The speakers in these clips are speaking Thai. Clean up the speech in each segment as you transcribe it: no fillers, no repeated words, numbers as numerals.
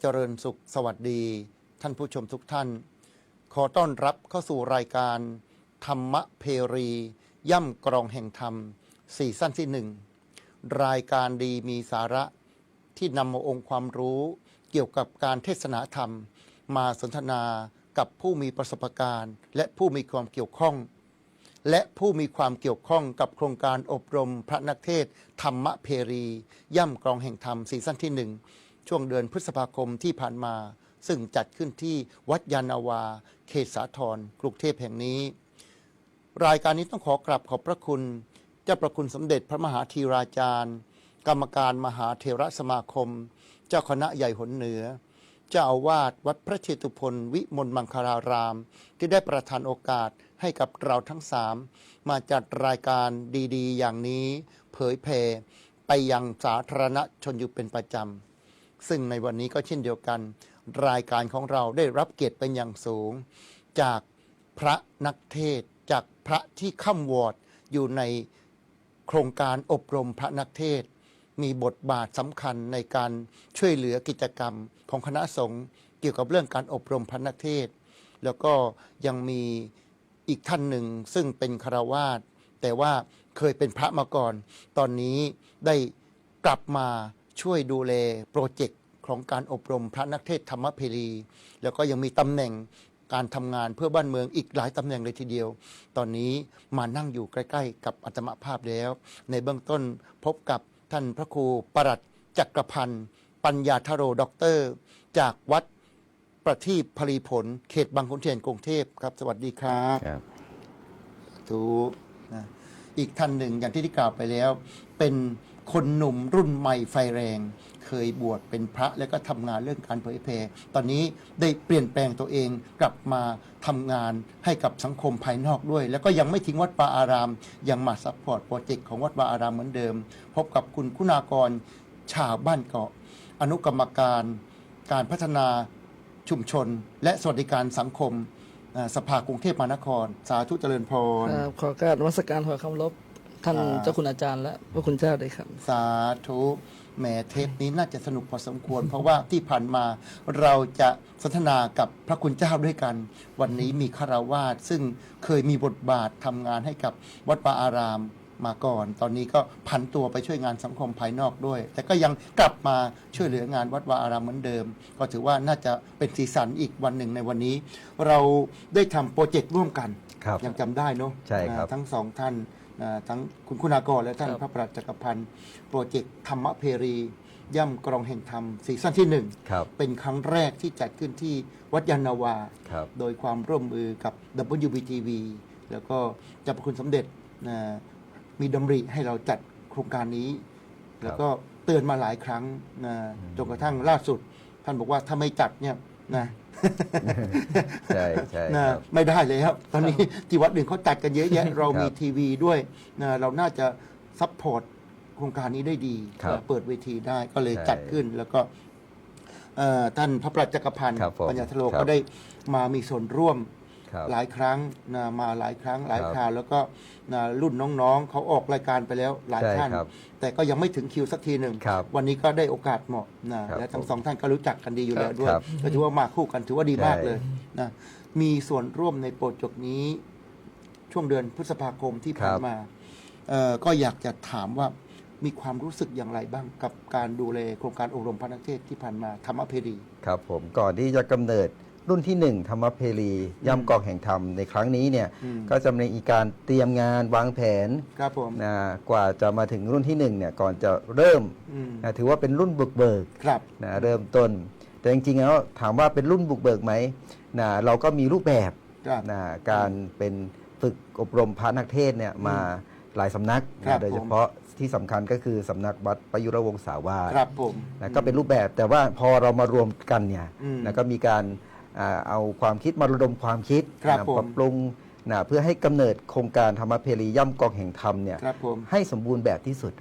เจริญสุขสวัสดีท่านผู้ชมทุกท่านขอต้อนรับเข้าสู่รายการธรรมเพรีย่ำกรองแห่งธรรมซีซั่นที่ 1รายการดีมีสาระที่นำมาองค์ความรู้เกี่ยวกับการเทศนาธรรมมาสนทนากับผู้มีประสบการณ์และผู้มีความเกี่ยวข้องและผู้มีความเกี่ยวข้องกับโครงการอบรมพระนักเทศน์ธรรมเพรีย่ำกรองแห่งธรรมซีซั่นที่ 1ช่วงเดือนพฤษภาคมที่ผ่านมาซึ่งจัดขึ้นที่วัดยานาวาเขตสาทรกรุงเทพแห่งนี้รายการนี้ต้องขอกราบขอบพระคุณเจ้าประคุณสมเด็จพระมหาธีราจารย์กรรมการมหาเถรสมาคมเจ้าคณะใหญ่หนเหนือเจ้าอาวาสวัดพระเชตุพนวิมลมังคลารามที่ได้ประทานโอกาสให้กับเราทั้งสามมาจัดรายการดีๆอย่างนี้เผยแผ่ไปยังสาธารณชนอยู่เป็นประจำซึ่งในวันนี้ก็เช่นเดียวกันรายการของเราได้รับเกียรติเป็นอย่างสูงจากพระนักเทศน์จากพระที่ค่ำวอดอยู่ในโครงการอบรมพระนักเทศน์มีบทบาทสำคัญในการช่วยเหลือกิจกรรมของคณะสงฆ์เกี่ยวกับเรื่องการอบรมพระนักเทศน์แล้วก็ยังมีอีกท่านหนึ่งซึ่งเป็นฆราวาสแต่ว่าเคยเป็นพระมาก่อนตอนนี้ได้กลับมาช่วยดูแลโปรเจกต์ของการอบรมพระนักเทศน์ธรรมเพรีแล้วก็ยังมีตำแหน่งการทำงานเพื่อบ้านเมืองอีกหลายตำแหน่งเลยทีเดียวตอนนี้มานั่งอยู่ใกล้ๆกับอาตมาภาพแล้วในเบื้องต้นพบกับท่านพระครูปรัชจักรพันธ์ปัญญาธโรด็อกเตอร์จากวัดประทีปพลีผลเขตบางขุนเทียนกรุงเทพครับสวัสดีครับถูกนะอีกท่านหนึ่งอย่างที่กล่าวไปแล้วเป็นคนหนุ่มรุ่นใหม่ไฟแรงเคยบวชเป็นพระแล้วก็ทำงานเรื่องการเผยแผ่ตอนนี้ได้เปลี่ยนแปลงตัวเองกลับมาทำงานให้กับสังคมภายนอกด้วยแล้วก็ยังไม่ทิ้งวัดวาอารามยังมาซัพพอร์ตโปรเจกต์ของวัดวาอารามเหมือนเดิมพบกับคุณคุณากรชาวบ้านเกาะอนุกรรมการการพัฒนาชุมชนและสวัสดิการสังคมสภากรุงเทพมหานครสาธุเจริญพรขอการนมัสการขอคำรบท่านเจ้าคุณอาจารย์และพระคุณเจ้าด้วยครับสาธุแหมเทปนี้น่าจะสนุกพอสมควร เพราะว่าที่ผ่านมาเราจะสนทนากับพระคุณเจ้าด้วยกันวันนี้มีฆราวาสซึ่งเคยมีบทบาททำงานให้กับวัดป่าอารามมาก่อนตอนนี้ก็ผันตัวไปช่วยงานสังคมภายนอกด้วยแต่ก็ยังกลับมาช่วยเหลืองานวัดวาอารามเหมือนเดิมก็ถือว่าน่าจะเป็นสีสันอีกวันหนึ่งในวันนี้เราได้ทำโปรเจกต์ร่วมกันยังจำได้เนาะใช่ครับทั้งสองท่านทั้งคุณคุณากรและท่านพระปรัชจักรพันธ์โปรเจกต์ธรรมเพรีย่ำกรองแห่งธรรมซีซั่นที่ 1เป็นครั้งแรกที่จัดขึ้นที่วัดยานนาวาโดยความร่วมมือกับ WBTV แล้วก็เจ้าพระคุณสมเด็จมีดำริให้เราจัดโครงการนี้แล้วก็เตือนมาหลายครั้งจนกระทั่งล่าสุดท่านบอกว่าถ้าไม่จัดเนี่ยนะใช่ใช่ไม่ได้เลยครับตอนนี้ที่วัดอื่นเขาจัดกันเยอะแยะเรามีทีวีด้วยเราน่าจะซัพพอร์ตโครงการนี้ได้ดีเปิดเวทีได้ก็เลยจัดขึ้นแล้วก็ท่านพระปรัชจักรพันธ์ปัญญาธโรก็ได้มามีส่วนร่วมหลายครั้งมาหลายครั้งหลายคราวแล้วก็รุ่นน้องๆเขาออกรายการไปแล้วหลายท่านแต่ก็ยังไม่ถึงคิวสักทีหนึ่งวันนี้ก็ได้โอกาสเหมาะและทั้งสองท่านก็รู้จักกันดีอยู่แล้วด้วยก็ถือว่ามาคู่กันถือว่าดีมากเลยนะมีส่วนร่วมในโปรเจกต์นี้ช่วงเดือนพฤษภาคมที่ผ่านมาก็อยากจะถามว่ามีความรู้สึกอย่างไรบ้างกับการดูแลโครงการอบรมพระนักเทศน์ที่ผ่านมาธรรมเพรีครับผมก่อนที่จะกำเนิดรุ่นที่1ธรรมเพรีย่ำกรองแห่งธรรมในครั้งนี้เนี่ยก็จะมีการเตรียมงานวางแผนกว่าจะมาถึงรุ่นที่1เนี่ยก่อนจะเริ่มถือว่าเป็นรุ่นบุกเบิกเริ่มต้นแต่จริงๆแล้วถามว่าเป็นรุ่นบุกเบิกไหมเราก็มีรูปแบบการเป็นฝึกอบรมพระนักเทศน์เนี่ยมาหลายสำนักโดยเฉพาะที่สำคัญก็คือสำนักวัดประยุรวงศาวาสก็เป็นรูปแบบแต่ว่าพอเรามารวมกันเนี่ยก็มีการเอาความคิดมาระดมความคิดปรับปรุงเพื่อให้กำเนิดโครงการธรรมเพรีย่ำกรองแห่งธรรมเนี่ยให้สมบูรณ์แบบที่สุด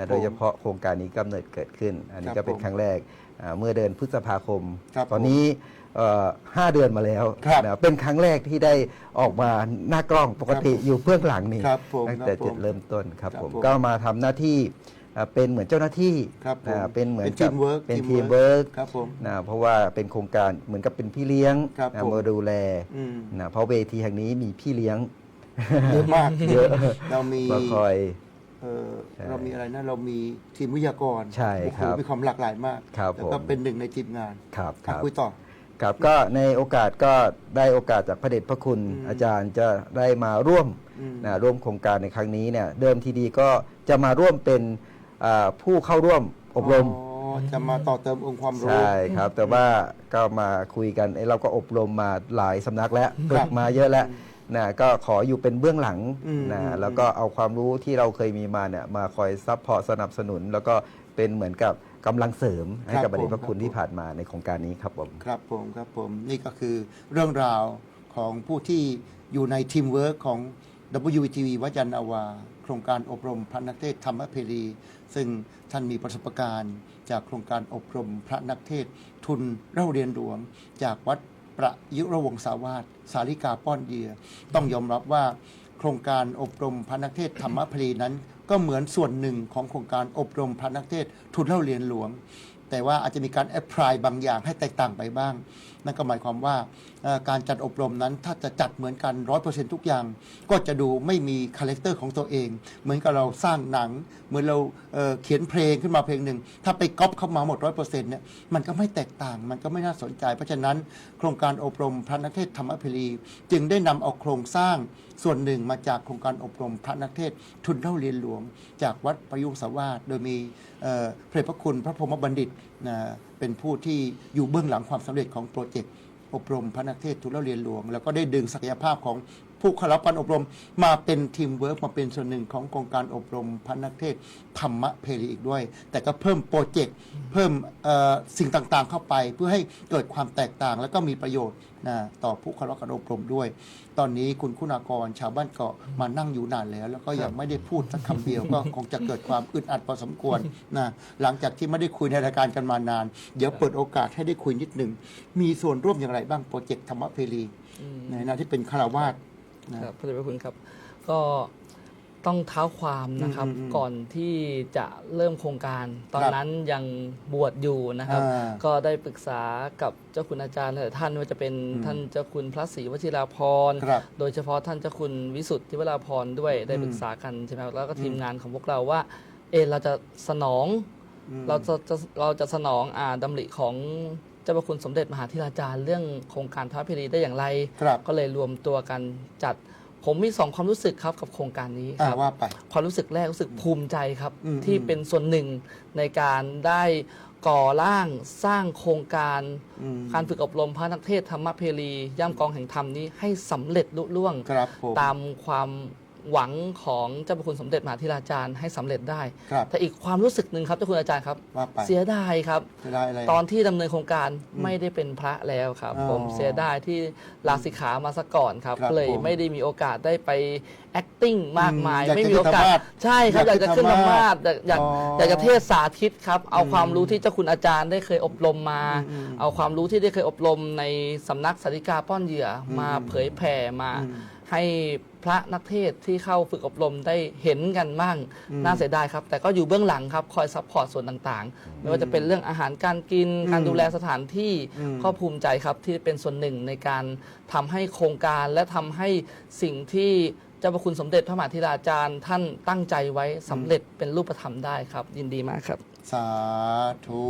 โดยเฉพาะโครงการนี้กำเนิดเกิดขึ้นอันนี้ก็เป็นครั้งแรกเมื่อเดือนพฤษภาคมตอนนี้5 เดือนมาแล้วเป็นครั้งแรกที่ได้ออกมาหน้ากล้องปกติอยู่เบื้องหลังนี่ตั้งแต่จุดเริ่มต้นครับผมก็มาทำหน้าที่ เป็นเหมือนเจ้าหน้าที่ ครับผม เป็นเหมือน เป็น teamwork เป็น teamwork ทีมเวิร์ก ครับผม เพราะว่าเป็นโครงการเหมือนกับเป็นพี่เลี้ยง ครับผม มาดูแล อืม เพราะเวทีแห่งนี้มีพี่เลี้ยง เยอะมาก เยอะ เรามี มาคอย ใช่ เรามีอะไรนะเรามีทีมวิทยากร ใช่ โอ้โห ครับ มีความหลากหลายมาก ครับ แล้วก็ ผม เป็นหนึ่งในทีมงาน ครับครับ คุยต่อ ครับก็ในโอกาสก็ได้โอกาสจากพระเดชพระคุณ อาจารย์จะได้มาร่วม อืม ร่วมโครงการในครั้งนี้เนี่ยเดิมทีดีก็จะมาร่วมเป็นผู้เข้าร่วมอบรม อ๋อจะมาต่อเติมองค์ความรู้ ใช่ครับ แต่ว่าก็มาคุยกันเราก็อบรมมาหลายสำนักแล้วฝึกมาเยอะแล้วก็ขออยู่เป็นเบื้องหลังแล้วก็เอาความรู้ที่เราเคยมีมาเนี่ยมาคอยซัพพอร์ตสนับสนุน แล้วก็เป็นเหมือนกับกำลังเสริมให้กับพระเดชพระคุณที่ผ่านมาในโครงการนี้ครับผม ครับผมครับผมนี่ก็คือเรื่องราวของผู้ที่อยู่ในทีมเวิร์คของ WTV วัดยันอาวา โครงการอบรมพระนักเทศน์ธรรมเพรีซึ่งท่านมีประสบการณ์จากโครงการอบรมพระนักเทศน์ทุนเล่าเรียนหลวง จากวัดประยุรวงศาวาสสาริกาป้อนเยียต้องยอมรับว่าโครงการอบรมพระนักเทศน์ธรรมเพรีนั้น ก็เหมือนส่วนหนึ่งของโครงการอบรมพระนักเทศน์ทุนเล่าเรียนหลวง แต่ว่าอาจจะมีการแอพพลายบางอย่างให้แตกต่างไปบ้าง นั่นก็หมายความว่าการจัดอบรมนั้นถ้าจะจัดเหมือนกัน 100% ทุกอย่าง ก็จะดูไม่มีคาแรคเตอร์ของตัวเอง เหมือนกับเราสร้างหนัง เหมือนเราเขียนเพลงขึ้นมาเพลงหนึ่ง ถ้าไปก๊อปเข้ามาหมด 100% เนี่ยมันก็ไม่แตกต่าง มันก็ไม่น่าสนใจ เพราะฉะนั้นโครงการอบรมพระนักเทศน์ธรรมเพรีจึงได้นำเอาโครงสร้างส่วนหนึ่งมาจากโครงการอบรมพระนักเทศน์ทุนเล่าเรียนหลวง จากวัดประยุงศาวาสโดยมีพระเดชพระคุณพระพรหมบัณฑิตเป็นผู้ที่อยู่เบื้องหลังความสำเร็จของโปรเจกต์อบรมพระนักเทศน์ทุนเล่าเรียนหลวง แล้วก็ได้ดึงศักยภาพของผู้เข้ารับการอบรมมาเป็นทีมเวิร์กมาเป็นส่วนหนึ่งของโครงการอบรมพระนักเทศน์ธรรมเพรีอีกด้วย แต่ก็เพิ่มโปรเจกต์เพิ่มสิ่งต่างๆเข้าไปเพื่อให้เกิดความแตกต่างและก็มีประโยชน์ต่อผู้เข้ารับการอบรมด้วย ตอนนี้คุณคุณากรชาวบ้านเกาะมานั่งอยู่นานแล้ว แล้วก็ยังไม่ได้พูดสักคำเดียว ก็คงจะเกิดความอึดอัดพอสมควรนะหลังจากที่ไม่ได้คุยในรายการกันมานาน เดี๋ยวเปิดโอกาสให้ได้คุยนิดหนึ่งมีส่วนร่วมอย่างไรบ้างโปรเจกต์ธรรมเพรีในฐานะที่เป็นฆราวาสครับพระเดชพระคุณครับก็ต้องเท้าความนะครับก่อนที่จะเริ่มโครงการตอนนั้นยังบวชอยู่นะครับก็ได้ปรึกษากับเจ้าคุณอาจารย์หลายท่านว่าจะเป็นท่านเจ้าคุณพระศรีวชิราภรณ์โดยเฉพาะท่านเจ้าคุณวิสุทธิวราภรณ์ด้วยได้ปรึกษากันใช่ไหมครับแล้วก็ทีมงานของพวกเราว่าเราจะสนองเราจะสนองดำริของเจ้าพระคุณสมเด็จมหาธิราจารย์เรื่องโครงการธรรมเพรีได้อย่างไรก็เลยรวมตัวกันจัดผมมี2ความรู้สึกครับกับโครงการนี้ครับว่าไปความรู้สึกแรกรู้สึกภูมิใจครับที่เป็นส่วนหนึ่งในการได้ก่อร่างสร้างโครงการการฝึกอบรมพระนักเทศน์ธรรมเพรีย่ำกองแห่งธรรมนี้ให้สำเร็จลุล่วงตามความหวังของเจ้าพระคุณสมเด็จมหาธิราจารย์ให้สำเร็จได้แต่อีกความรู้สึกหนึ่งครับเจ้าคุณอาจารย์ครับเสียดายครับตอนที่ดำเนินโครงการไม่ได้เป็นพระแล้วครับผมเสียดายที่ลาสิกขามาซะก่อนครับเลยไม่ได้มีโอกาสได้ไป acting มากมายไม่มีโอกาสใช่ครับอยากจะขึ้นธรรมาสอยากจะเทศสาธิตครับเอาความรู้ที่เจ้าคุณอาจารย์ได้เคยอบรมมาเอาความรู้ที่ได้เคยอบรมในสำนักสาริกาป้อนเหยื่อมาเผยแผ่มาให้พระนักเทศน์ที่เข้าฝึกอบรมได้เห็นกันบ้างน่าเสียดายครับแต่ก็อยู่เบื้องหลังครับคอยซัพพอร์ตส่วนต่างๆไม่ว่าจะเป็นเรื่องอาหารการกินการดูแลสถานที่ก็ภูมิใจครับที่เป็นส่วนหนึ่งในการทำให้โครงการและทำให้สิ่งที่เจ้าพระคุณสมเด็จพระมหาธิราจารย์ท่านตั้งใจไว้สำเร็จเป็นรูปธรรมได้ครับยินดีมากครับสาธุ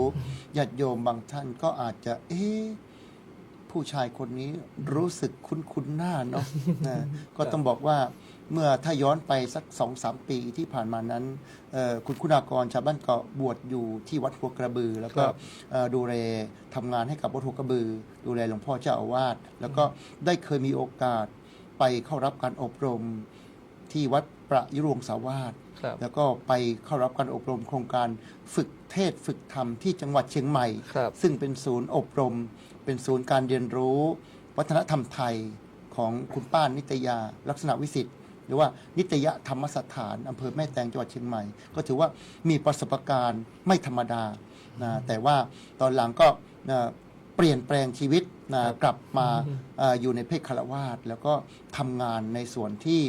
ญาติโยมบางท่านก็อาจจะผู้ชายคนนี้รู้สึกคุ้นหน้าเนาะก็ต้องบอกว่าเมื่อถ้าย้อนไปสัก 2-3 ปีที่ผ่านมานั้นคุณคุณากรชาวบ้านเกาะบวชอยู่ที่วัดหัวกระบือแล้วก็ดูแลทำงานให้กับวัดหัวกระบือดูแลหลวงพ่อเจ้าอาวาสแล้วก็ได้เคยมีโอกาสไปเข้ารับการอบรมที่วัดประยุรวงศาวาสแล้วก็ไปเข้ารับการอบรมโครงการฝึกเทศฝึกธรรมที่จังหวัดเชียงใหม่ซึ่งเป็นศูนย์อบรมเป็นศูนย์การเรียนรู้วัฒนธรรมไทยของคุณป้านิตยาลักษณะวิสิทธิ์หรือว่านิตยธรรมสถานอำเภอแม่แตงจังหวัดเชียงใหม่ก็ถือว่ามีประสบการณ์ไม่ธรรมดาแต่ว่าตอนหลังก็เปลี่ยนแปลงชีวิตกลับมาอยู่ในเพศฆราวาสแล้วก็ทำงานในส่วนที่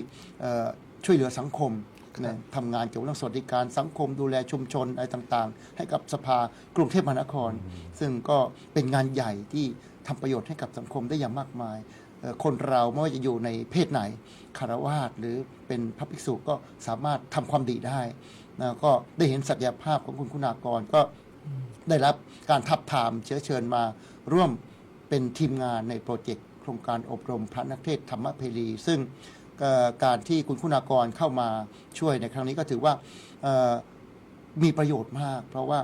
ช่วยเหลือสังคม นะทำงานเกี่ยวกับเรื่องสวัสดิการสังคมดูแลชุมชนอะไรต่างๆ ให้กับสภากรุงเทพมหานคร ซึ่งก็เป็นงานใหญ่ที่ทำประโยชน์ให้กับสังคมได้อย่างมากมายคนเราไม่ว่าจะอยู่ในเพศไหนคฤหัสถ์หรือเป็นพระภิกษุก็สามารถทำความดีได้นะก็ได้เห็นศักยภาพของคุณคุณากรก็ได้รับการทับทามเชื้อเชิญมาร่วมเป็นทีมงานในโปรเจกต์โครงการอบรมพระนักเทศน์ธรรมเพรีซึ่งการที่คุณคุณากรเข้ามาช่วยในครั้งนี้ก็ถือว่ามีประโยชน์มากเพราะว่า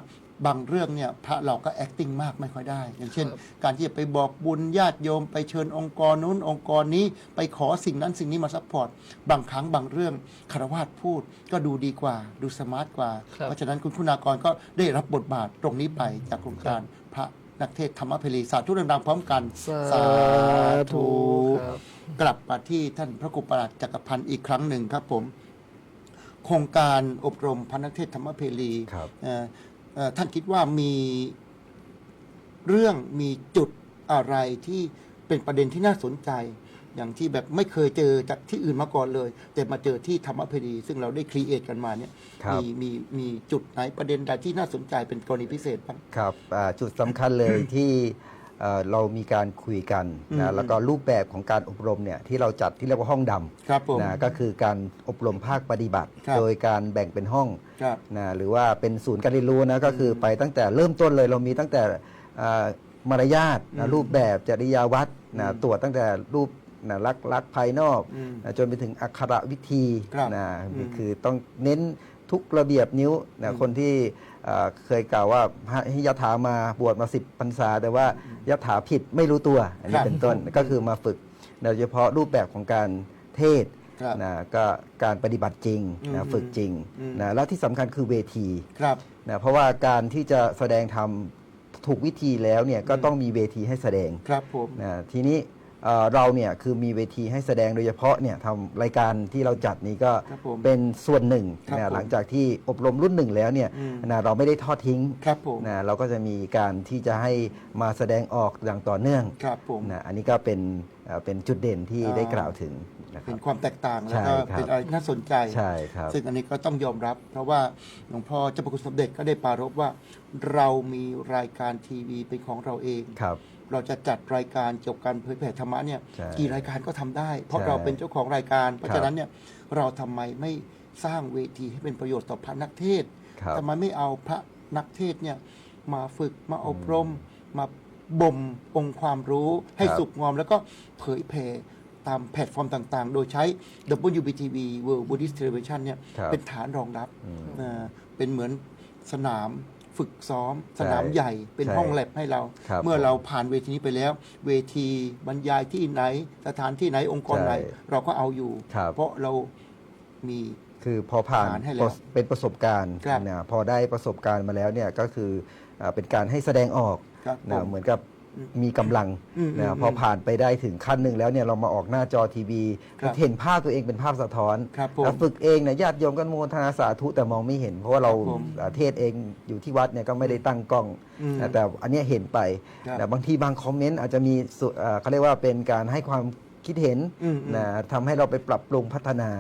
บางเรื่องเนี่ยพระเราก็ acting มากไม่ค่อยได้ อย่างเช่น การที่จะไปบอกบุญญาติโยมไปเชิญองค์กรนู้นองค์กรนี้ไปขอสิ่งนั้นสิ่งนี้มาซัพพอร์ตบางครั้งบางเรื่องคฤหัสถ์พูดก็ดูดีกว่าดูสมาร์ทกว่า เพราะฉะนั้นคุณคุณากรก็ได้รับบทบาทตรงนี้ไปจากโครงการพระนักเทศน์ธรรมเพรีสาธุดังๆพร้อมกันสาธุกลับมาที่ท่านพระครูประหลัดจักรพันธ์อีกครั้งหนึ่งครับผมโครงการอบรมพระนักเทศน์ธรรมเพรีท่านคิดว่ามีเรื่องมีจุดอะไรที่เป็นประเด็นที่น่าสนใจอย่างที่แบบไม่เคยเจอจากที่อื่นมาก่อนเลยแต่มาเจอที่ธรรมเพรีซึ่งเราได้ครีเอทกันมาเนี่ยมีจุดไหนประเด็นใดที่น่าสนใจเป็นกรณีพิเศษบ้างครับจุดสำคัญเลยที่เรามีการคุยกันนะแล้วก็รูปแบบของการอบรมเนี่ยที่เราจัดที่เรียกว่าห้องดำนะก็คือการอบรมภาคปฏิบัติ โดยการแบ่งเป็นห้องนะหรือว่าเป็นศูนย์การเรียนรู้นะก็คือไปตั้งแต่เริ่มต้นเลยเรามีตั้งแต่มารยาทนะรูปแบบจริยาวัดนะตรวจตั้งแต่รูปนะลักษณ์ภายนอกนะจนไปถึงอักขระวิธีนะคือต้องเน้นทุกระเบียบนิ้วนะคนที่เคยกล่าวว่าให้ยถามาบวชมา10 พรรษาแต่ว่ายถาผิดไม่รู้ตัวอันนี้เป็นต้นก็คือมาฝึกโดยเฉพาะรูปแบบของการเทศนะก็การปฏิบัติจริงนะฝึกจริงนะและที่สำคัญคือเวทีนะเพราะว่าการที่จะแสดงธรรมถูกวิธีแล้วเนี่ยก็ต้องมีเวทีให้แสดงนะทีนี้เราเนี่ยคือมีเวทีให้แสดงโดยเฉพาะเนี่ยทำรายการที่เราจัดนี้ก็เป็นส่วนหนึ่งนะหลังจากที่อบรมรุ่นหนึ่งแล้วเนี่ยนะเราไม่ได้ทอดทิ้งนะเราก็จะมีการที่จะให้มาแสดงออกอย่างต่อเนื่องนะอันนี้ก็เป็นจุดเด่นที่ได้กล่าวถึงเป็นความแตกต่างแล้วก็เป็นอะไรน่าสนใจซึ่งอันนี้ก็ต้องยอมรับเพราะว่าหลวงพ่อเจ้าพระคุณสมเด็จก็ได้ปรารภว่าเรามีรายการทีวีเป็นของเราเองเราจะจัดรายการเกี่ยวกับการเผยแผ่ธรรมะเนี่ยกี่รายการก็ทำได้เพราะเราเป็นเจ้าของรายการเพราะฉะนั้นเนี่ยเราทำไมไม่สร้างเวทีให้เป็นประโยชน์ต่อพระนักเทศน์ทำไมไม่เอาพระนักเทศน์เนี่ยมาฝึกมาอบรมมาบ่มองค์ความรู้ให้สุกงอมแล้วก็เผยแผ่ตามแพลตฟอร์มต่างๆโดยใช้ WBTV World Buddhist Television เนี่ยเป็นฐานรองรับเป็นเหมือนสนามฝึกซ้อมสนามใหญ่เป็นห้องแลบให้เราเมื่อเราผ่านเวทีนี้ไปแล้วเวทีบรรยายที่ไหนสถานที่ไหนองค์กรไหนเราก็เอาอยู่เพราะเรามีคือพอผ่านเป็นประสบการณ์นะพอได้ประสบการณ์มาแล้วเนี่ยก็คือเป็นการให้แสดงออกนะเหมือนกับมีกำลังนะพอผ่านไปได้ถึงขั้นหนึ่งแล้วเนี่ยเรามาออกหน้าจอทีวีเห็นภาพตัวเองเป็นภาพสะท้อนแล้วฝึกเองเนี่ยญาติโยมกันโมทนาสาธุแต่มองไม่เห็นเพราะว่าเราเทศเองอยู่ที่วัดเนี่ยก็ไม่ได้ตั้งกล้องแต่อันนี้เห็นไปแต่บางทีบางคอมเมนต์อาจจะมีเขาเรียกว่าเป็นการให้ความคิดเห็นนะทำให้เราไปปรับปรุงพัฒนา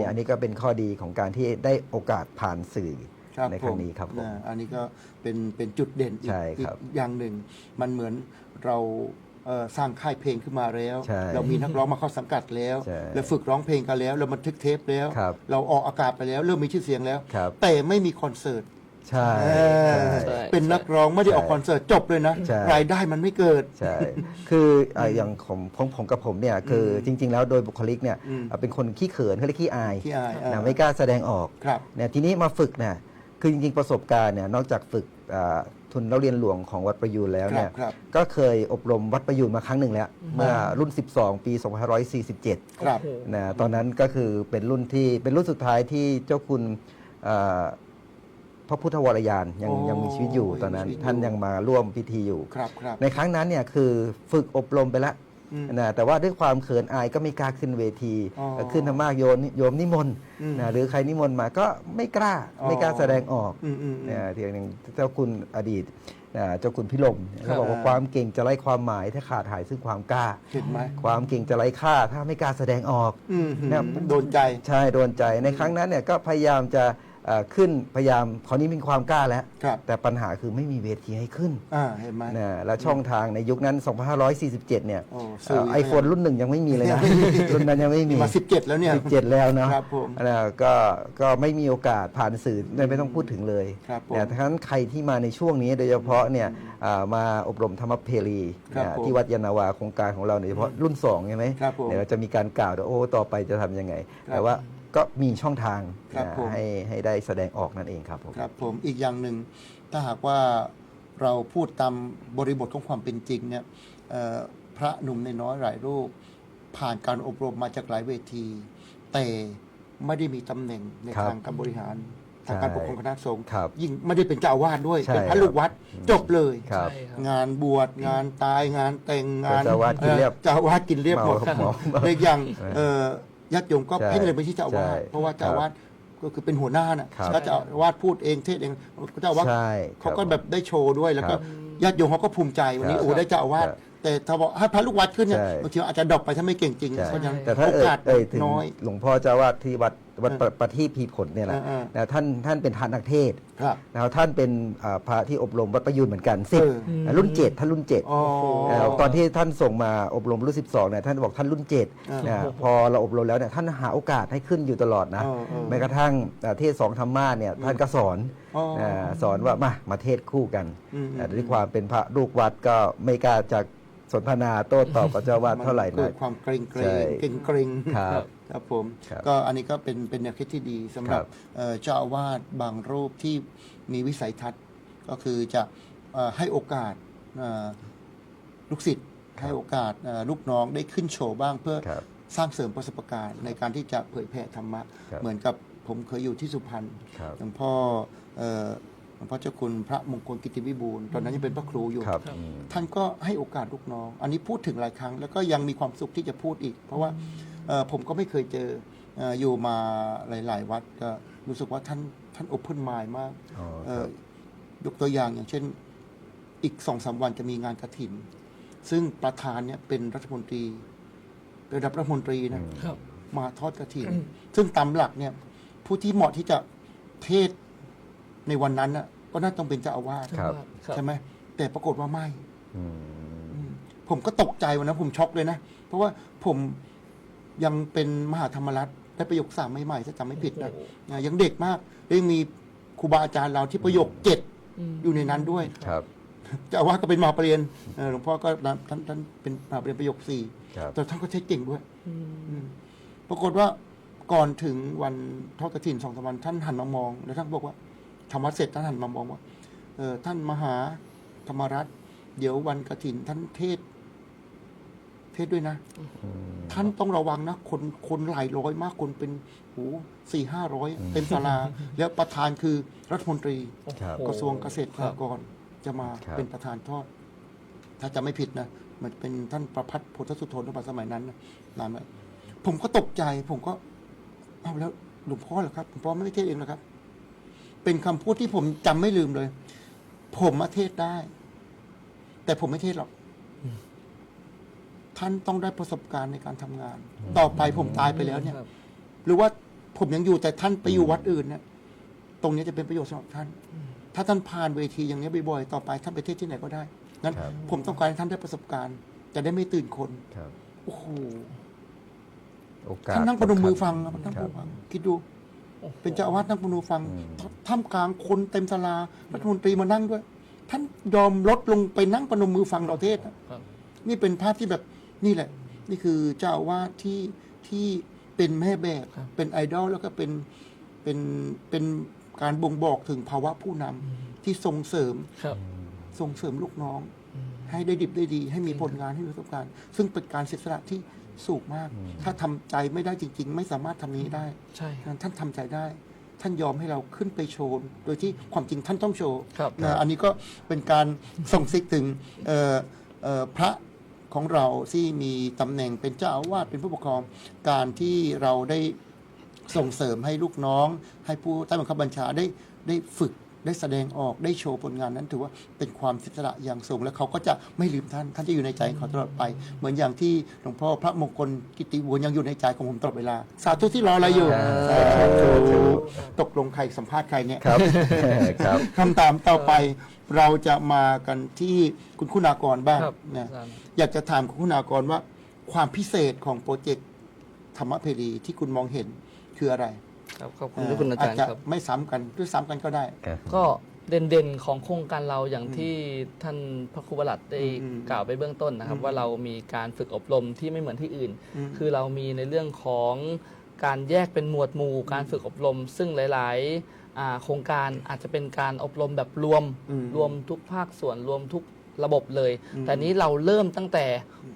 อันนี้ก็เป็นข้อดีของการที่ได้โอกาสผ่านสื่อในครั้งนี้ครับผมอันนี้ก็เป็นจุดเด่นอีกอย่างหนึ่งมันเหมือนเราสร้างค่ายเพลงขึ้นมาแล้วเรามีนักร้องมาเข้าสังกัดแล้วเราฝึกร้องเพลงกันแล้วเราบันทึกเทปแล้วเราออกอากาศไปแล้วเริ่มมีชื่อเสียงแล้วแต่ไม่มีคอนเสิร์ตใช่เป็นนักร้องไม่ได้ออกคอนเสิร์ตจบเลยนะรายได้มันไม่เกิดใช่คืออย่างผมกับผมเนี่ยคือจริงๆแล้วโดยบุคลิกเนี่ยเป็นคนขี้เขินเขาเรียกขี้อายไม่กล้าแสดงออกเนี่ยทีนี้มาฝึกเนี่ยคือจริงๆประสบการณ์เนี่ยนอกจากฝึกทุนเรียนหลวงของวัดประยูรแล้วเนี่ยก็เคยอบรมวัดประยูรมาครั้งหนึ่งแล้วเมื่อรุ่น12 ปี2547นะตอนนั้นก็คือเป็นรุ่นสุดท้ายที่เจ้าคุณพระพุทธวรยานยังมีชีวิตอยู่ตอนนั้นท่านยังมาร่วมพิธีอยู่ในครั้งนั้นเนี่ยคือฝึกอบรมไปแล้วนะแต่ว่าด้วยความเขินอายก็ไม่กล้าขึ้นเวทีขึ้นธรรมะโยมนิมนต์นะหรือใครนิมนต์มาก็ไม่กล้าแสดงออกเนี่ยทีนึงเจ้าคุณอดีต เจ้าคุณพิรมเขาบอกว่าความเก่งจะไร้ความหมายถ้าขาดหายซึ่งความกล้า เห็นไหม ความเก่งจะไร้ค่าถ้าไม่กล้าแสดงออก นะครับโดนใจ ใช่โดนใจในครั้งนั้นเนี่ยก็พยายามจะขึ้นพยายามคราวนี้มีความกล้าแล้ว ครับ แต่ปัญหาคือไม่มีเวทีให้ขึ้น เห็นไหม นะแล้วช่องทางในยุคนั้น 2547 เนี่ย โอ้สื่อ ไอโฟนรุ่นหนึ่งยังไม่มีเลยนะ รุ่นนั้นยังไม่มี มา17แล้วเนี่ย 17 แล้วเนาะ ครับผม ก็ไม่มีโอกาสผ่านสื่อไม่ต้องพูดถึงเลย ครับผม เนี่ยทั้งนั้นใครที่มาในช่วงนี้โดยเฉพาะเนี่ยมาอบรมธรรมเพรี ครับผม ที่วัดยานนาวาโครงการของเราโดยเฉพาะรุ่น2ใช่ไหม ครับผม เดี๋ยวเราจะมีการกล่าวด้วยต่อไปจะทำยังไง ครับ แต่ว่าก็มีช่องทาง ครับผม ให้ได้แสดงออกนั่นเองครับผม ครับผมอีกอย่างหนึ่งถ้าหากว่าเราพูดตามบริบทของความเป็นจริงเนี่ยพระหนุ่มในน้อยหลายรูปผ่านการอบรมมาจากหลายเวที แต่ไม่ได้มีตำแหน่งใน ครับ ทางการบริหารทางการปกครองคณะสงฆ์ ครับ ยิ่งไม่ได้เป็นเจ้าอาวาสด้วย ใช่ เป็นพระลูกวัดจบเลย ครับ ใช่ครับ งานบวชงานตายงานแต่งงาน เจ้าอาวาสกินเรียบ เจ้าอาวาสกินเรียบหมด เมา ในอย่างญาติโยมก็ ใช่ เพ่งเลยไปที่เจ้าอาวาส ใช่ เพราะว่าเจ้าอาวาสก็คือเป็นหัวหน้าน่ะ ครับ ถ้าเจ้าอาวาสพูดเองเทศน์เองเจ้าอาวาส ใช่ เขาก็แบบได้โชว์ด้วยแล้วก็ ครับ ญาติโยมเขาก็ภูมิใจวันนี้ ครับ โอ้ได้เจ้าอาวาส ครับ แต่ถ้าบอกให้พระลูกวัดขึ้นเนี่ย ใช่ บางทีอาจจะดรอปไปถ้าไม่เก่งจริง ใช่ เพราะฉะนั้น แต่ถ้า โอกาส ถึง น้อย หลวงพ่อเจ้าวาดที่วัดประทีปพีผลเนี่ยแหละ นะท่านเป็นทานนักเทศน์ ครับ แล้วท่านเป็นพระที่อบรมวัดประยูนเหมือนกัน เออ รุ่น 7 ท่านรุ่น 7 อ๋อ ตอนที่ท่านส่งมาอบรมรุ่น 12เนี่ยท่านบอกท่านรุ่น 7 อ่า พอเราอบรมแล้วเนี่ยท่านหาโอกาสให้ขึ้นอยู่ตลอดนะ แม้กระทั่งเทศสองธรรมาสเนี่ยท่านก็สอน อ๋อ สอนว่ามาเทศคู่กัน อืม ด้วยความเป็นพระลูกวัดก็ไม่กล้าจะสนทนาโต้ตอบกับเจ้าวาดเท่าไหร่ เกิ นะ ดความเกรงเกร ใช่ งเกรง ครับ ครับผม ครับ ก็อันนี้ก็เป็นแนวคิดที่ดีสำหรับ ครับ เจ้าอาวาสบางรูปที่มีวิสัยทัศน์ ก็คือจะให้โอกาสลูกศิษย์ให้โอกาสลูกน้องได้ขึ้นโชว์บ้างเพื่อ ครับ สร้างเสริมประสบการณ์ในการที่จะเผยแผ่ธรรมะ ครับ เหมือนกับผมเคยอยู่ที่สุพรรณ ครับ หลวงพ่อเจ้าคุณพระมงคลกิติวิบูลย์ตอนนั้นยังเป็นพระครูอยู่ ครับ ท่านก็ให้โอกาสลูกน้อง อันนี้พูดถึงหลายครั้ง แล้วก็ยังมีความสุขที่จะพูดอีก เพราะว่าผมก็ไม่เคยเจออยู่มาหลาย ๆ วัดก็รู้สึกว่าท่านโอเพนไมล์มาก อ๋อ เอ่ ครั อบ ยกตัวอย่างอย่างเช่นอีก2-3 วันจะมีงานกฐิน ซึ่งประธานเนี่ยเป็นรัฐมนตรีระดับรัฐมนตรีนะครับ มาทอดกฐิน ซึ่งตามหลักเนี่ยผู้ที่เหมาะที่จะเทศน์ในวันนั้นน่ะก็น่าต้องเป็นเจ้าอาวาส ครับ ใช่ไหมแต่ปรากฏว่าไม่ อืม ผมก็ตกใจวันนั้นผมช็อกเลยนะ เพราะว่าผมยังเป็นมหาธรรมรัฐได้ประโยค3ใหม่ๆถ้าจำไม่ผิดนะยังเด็กมากแล้วยังมีครูบาอาจารย์เราที่ประโยค7อยู่ในนั้นด้วย ครับ เจ้าอาวาสก็เป็นมหาปรริญญาหลวงพ่อก็ท่านเป็นมหาปรริญญาประโยค ครับ 4แต่ท่านก็ใช้เก่งด้วยปรากฏว่าก่อนถึงวันทอดกฐิน2-3 วันท่านหันมามอง แล้วท่านบอกว่าทำวัดเสร็จท่านหันมามองว่าท่านมหาธรรมรัฐเดี๋ยววันกฐินท่านเทศด้วยนะ ท่านต้องระวังนะคนหลายร้อยมากคนเป็น400-500เต็มศาลา แล้วประธานคือรัฐมนตรี ครับ กระทรวงเกษตรและสหกรณ์จะมา ครับ เป็นประธานทอด ถ้าจะไม่ผิดนะมันเป็นท่านประพัฒน์โพธสุทนในสมัยนั้นนะนานแล้วผมก็ตกใจผมก็เอาแล้วหลวงพ่อเหรอครับหลวงพ่อไม่ได้เทศน์เองเหรอครับ เป็นคำพูดที่ผมจำไม่ลืมเลย ผมมาเทศน์ได้ แต่ผมไม่เทศน์หรอก ท่านต้องได้ประสบการณ์ในการทำงาน ต่อไปผมตายไปแล้วเนี่ย ครับ หรือว่าผมยังอยู่แต่ท่านไปอยู่วัดอื่นเนี่ย ตรงนี้จะเป็นประโยชน์สำหรับท่าน ถ้าท่านผ่านเวทีอย่างนี้บ่อยๆต่อไปท่านไปเทศที่ไหนก็ได้ งั้น ครับ ผมต้องการให้ท่านได้ประสบการณ์ จะได้ไม่ตื่นคน ครับ โอ้โห โอกาส ท่านนั่งประนมมือฟัง ค นะ รับ นั่งประนมมือฟัง คิดดู เป็นเจ้าอาวาสนั่งประนมมือฟัง ท่ามกลางคนเต็มศาลา รัฐมนตรีมานั่งด้วย ท่านยอมลดลงไปนั่งประนมมือฟังเราเทศน์ ครับ นี่เป็นภาพที่แบบนี่แหละ นี่คือเจ้าอาวาสที่เป็นแม่แบบ ครับ เป็นไอดอลแล้วก็เป็นการบ่งบอกถึงภาวะผู้นำที่ส่งเสริม ครับ ลูกน้อง ให้ได้ดิบได้ดี ให้มีผลงานให้มีประสบการณ์ ซึ่งเป็นการเสียสละที่สูงมาก ถ้าทำใจไม่ได้จริง ๆ ไม่สามารถทำนี้ได้ ใช่ครับ ท่านทำใจได้ ท่านยอมให้เราขึ้นไปโชว์โดยที่ความจริงท่านต้องโชว์ ครับ นะอันนี้ก็เป็นการส่งซิกถึงพระของเราที่มีตำแหน่งเป็นเจ้าอาวาสเป็นผู้ปกครอง การที่เราได้ส่งเสริมให้ลูกน้อง ให้ผู้ใต้บังคับบัญชาได้ฝึก ได้แสดงออกได้โชว์ผลงานนั้นถือว่าเป็นความเสียสละอย่างสูงและเขาก็จะไม่ลืมท่านจะอยู่ในใจของเขาตลอดไป เหมือนอย่างที่หลวงพ่อพระมงคลกิติบุญยังอยู่ในใจของผมตลอดเวลาสาธุที่รออะไรอยู่ตกลงใครสัมภาษณ์ใครเนี่ย ครับ ครับ คำถามต่อไปเราจะมากันที่คุณคุณากรบ้าง ครับ นะ อาจารย์ อยากจะถามคุณคุณากรว่าความพิเศษของโปรเจกต์ธรรมเพรีที่คุณมองเห็นคืออะไร ครับขอบคุณทุกคุณอาจารย์ จจะ ครับ ไม่ซ้ำกันหรือซ้ำกันก็ได้ ก็เด่นๆของโครงการเราอย่างที่ท่านพระครูประหลัดได้กล่าวไปเบื้องต้นนะครับ ว่าเรามีการฝึกอบรมที่ไม่เหมือนที่อื่น คือเรามีในเรื่องของการแยกเป็นหมวดหมู่การฝึกอบรม ซึ่งหลายๆโครงการอาจจะเป็นการอบรมแบบรวมทุกภาคส่วนรวมทุกระบบเลย แต่นี้เราเริ่มตั้งแต่